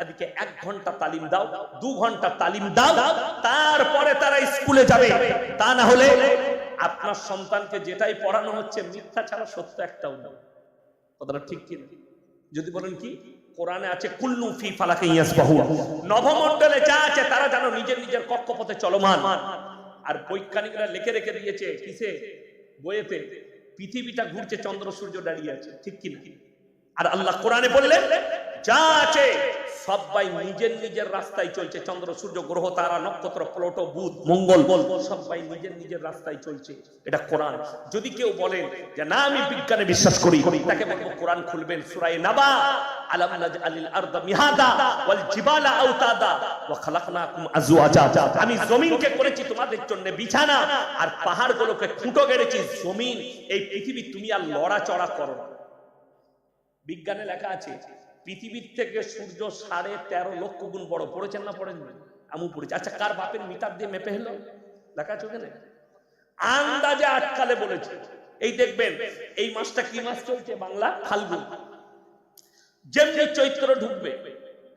এদিকে 1 ঘন্টা তালিম দাও, 2 ঘন্টা তালিম দাও, তারপরে তারা স্কুলে যাবে। তা না হলে আপনার সন্তানকে যেটাই পড়ানো হচ্ছে মিথ্যা ছাড়া সত্য একটাও না। কথাটা ঠিক কি? যদি বলেন কি কোরআনে আছে কুল্লু ফি ফালাকিন ইয়াসবাহু, নভমণ্ডলে যা আছে তারা যেন নিজের নিজের কক্ষপথে চলমান। আর বৈজ্ঞানিকরা লিখে রেখে দিয়েছে কিসে? বইয়েতে, পৃথিবীটা ঘুরছে, চন্দ্র সূর্য দাঁড়িয়ে আছে, ঠিক কি না? আর আল্লাহ কোরআনে বললেন যা আছে সবাই নিজের নিজের রাস্তায় চলছে। চন্দ্র সূর্য গ্রহ তারা নক্ষত্র প্লুটো বুধ মঙ্গল সবাই নিজের নিজের রাস্তায় চলছে। এটা কোরআন। যদি কেউ বলেন যে না আমি বিজ্ঞানে বিশ্বাস করি, তাকে বলবো কোরআন খুলবেন সূরা নাবা, আলাম নাজআলিল আরদা মিহাদা ওয়াল জিবালা আওতাদা ওয়া খালাকনাকুম আজওয়াজা। আমি জমিনকে করেছি তোমাদের জন্য বিছানা আর পাহাড়গুলোকে খুঁটো গেড়েছি। জমিন এই পৃথিবী তুমি আর লড়াচড়া করো না। বিজ্ঞানে লেখা আছে পৃথিবীর থেকে সূর্য 13.5 লক্ষ গুণ বড়। পড়েছেন না পড়েন? আমি পড়েছি। আচ্ছা, কার বাপের মিটার দিয়ে মেপে হলো? লেখা আছে ওখানে, আন্দাজে আটকালে বলেছে। এই দেখবেন এই মাসটা কি মাস চলছে? বাংলা ফাল্গুন। যেমনি চৈত্র ঢুকবে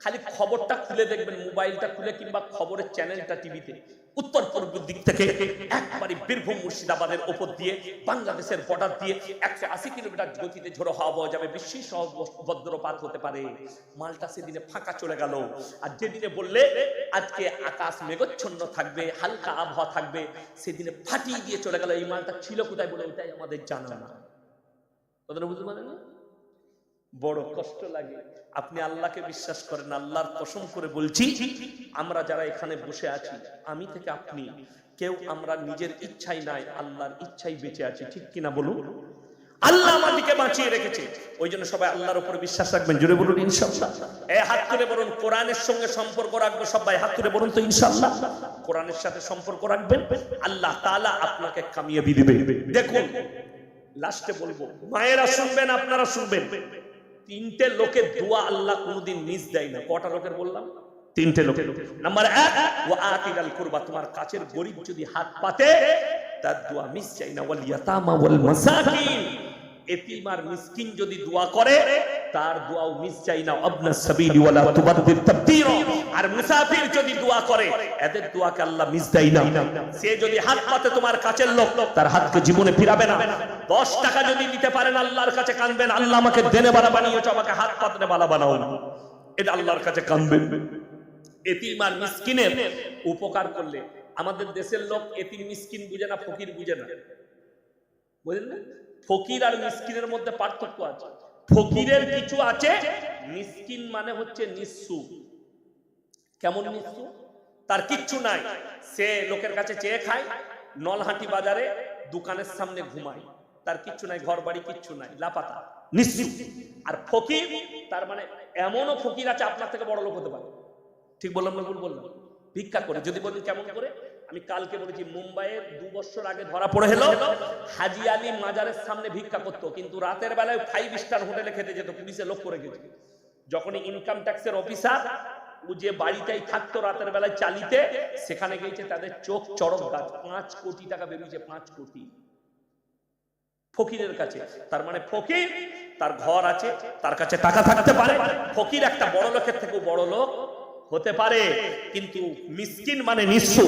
খালি খবরটা খুলে দেখবেন, মোবাইলটা খুলে কিংবা খবরের চ্যানেলটা টিভিতে, উত্তর পূর্ব দিক থেকে একবারে বীরভূম মুর্শিদাবাদের ওপর দিয়ে বাংলাদেশের বর্ডার দিয়ে 180 কিলোমিটার গতিতে ঝোড়ো হাওয়া বয়ে যাবে, বৃষ্টি সহ বজ্রপাত হতে পারে। মালটা সেদিনে ফাঁকা চলে গেল। আর যেদিনে বললে আজকে আকাশ মেঘচ্ছন্ন থাকবে, হালকা আবহাওয়া থাকবে, সেদিনে ফাটিয়ে দিয়ে চলে গেল। এই মালটা ছিল কোথায় বলে ওটাই আমাদের জানা না। কথাটা বুঝতে পারেন না? বড় কষ্ট লাগে। আপনি আল্লাহকে বিশ্বাস করেন, আল্লাহর কসম করে বলছি, আমরা যারা এখানে বসে আছি, আমি থেকে আপনি কেউ আমরা নিজের ইচ্ছাই নাই, আল্লাহর ইচ্ছাই বেঁচে আছি। ঠিক কিনা বলুন? আল্লাহ আমাদেরকে বাঁচিয়ে রেখেছে। ওই জন্য সবাই আল্লাহর উপর বিশ্বাস রাখবেন। জোরে বলুন ইনশাআল্লাহ। হাত তুলে বলুন কোরআনের সঙ্গে সম্পর্ক রাখবো। সবাই হাত তুলে বলুন তো ইনশাআল্লাহ। কোরআনের সাথে সম্পর্ক রাখবেন, আল্লাহ তাআলা আপনাকে কামিয়াবি দিবে। দেখুন লাস্টে বলবো, মায়েরা শুনবেন, আপনারা শুনবেন, 3টে লোকের দোয়া আল্লাহ কোনোদিন মিস দেয় না। কটা লোকের বললাম? 3টে লোকের। নাম্বার 1, ওয়া আতিল কুরবা, তোমার কাছের গরীব যদি হাত পাতে তার দোয়া মিস যায় না। ওয়াল ইয়াতামা ওয়াল মাসাকিন, এতিম আর মিসকিন যদি দোয়া করে তার দোয়াও মিস যায় না। আবনাস সাবিল ওয়ালা তুবাদ্দির তাবদীরা, আর মুসাফির যদি দোয়া করে এদের দোয়াকে আল্লাহ মিস দেয় না। সে যদি হাত পাতে তোমার কাছের লোক, তার হাতকে জীবনে ফিরাবে না। 10 টাকা যদি দিতে পারেন আল্লাহর কাছে কাঁদবেন, আল্লাহ আমাকে দেনে বালা বানিয়েছো, আমাকে হাত পাতনে বালা বানাও, এটা আল্লাহর কাছে কাঁদবেন। এতিম আর মিসকিনের উপকার করলে, আমাদের দেশের লোক এতিম মিসকিন বুঝে না, ফকির বুঝে না, বুঝলেন না? ফকির আর মিসকিনের মধ্যে পার্থক্য আছে। ফকিরের কিছু আছে, মিসকিন মানে হচ্ছে নিঃস্ব। কেমন নিঃস্ব? তার কিচ্ছু নাই, সে লোকের কাছে চেয়ে খায়, নলহাটি বাজারে দোকানের সামনে ঘুমায়, তার কিচ্ছু নাই, ঘর বাড়ি কিচ্ছু নাই, লাপাতা, নিঃস্ব। আর ফকির, তার মানে এমনও ফকির আছে আপনার থেকে বড় লোক হতে পারে। ঠিক বললাম না ভুল বললাম? ভিক্ষা করে। যদি বলেন কেমন করে, আমি কালকে বলেছি, মুম্বাইয়ে 2 বছর আগে ধরা পড়ে হলো, হাজি আলী মাজারের সামনে ভিক্ষা করতো, কিন্তু রাতের বেলায় 5 স্টার হোটেলে খেতে যেত, পুলিশে লোক করে গেছে। যখন ইনকাম ট্যাক্সের অফিসার ও যে বাড়িতেই থাকতো রাতের বেলায় চালিতে, সেখানে গিয়েছে, তাদের চোখ চড়ক গাছ, 5 কোটি টাকা বেরিয়েছে, 5 কোটি ফকিরের কাছে। তার মানে ফকির, তার ঘর আছে, তার কাছে টাকা থাকতে পারে, ফকির একটা বড় লোকের থেকেও বড় লোক হতে পারে, কিন্তু মিসকিন মানে নিঃস্ব।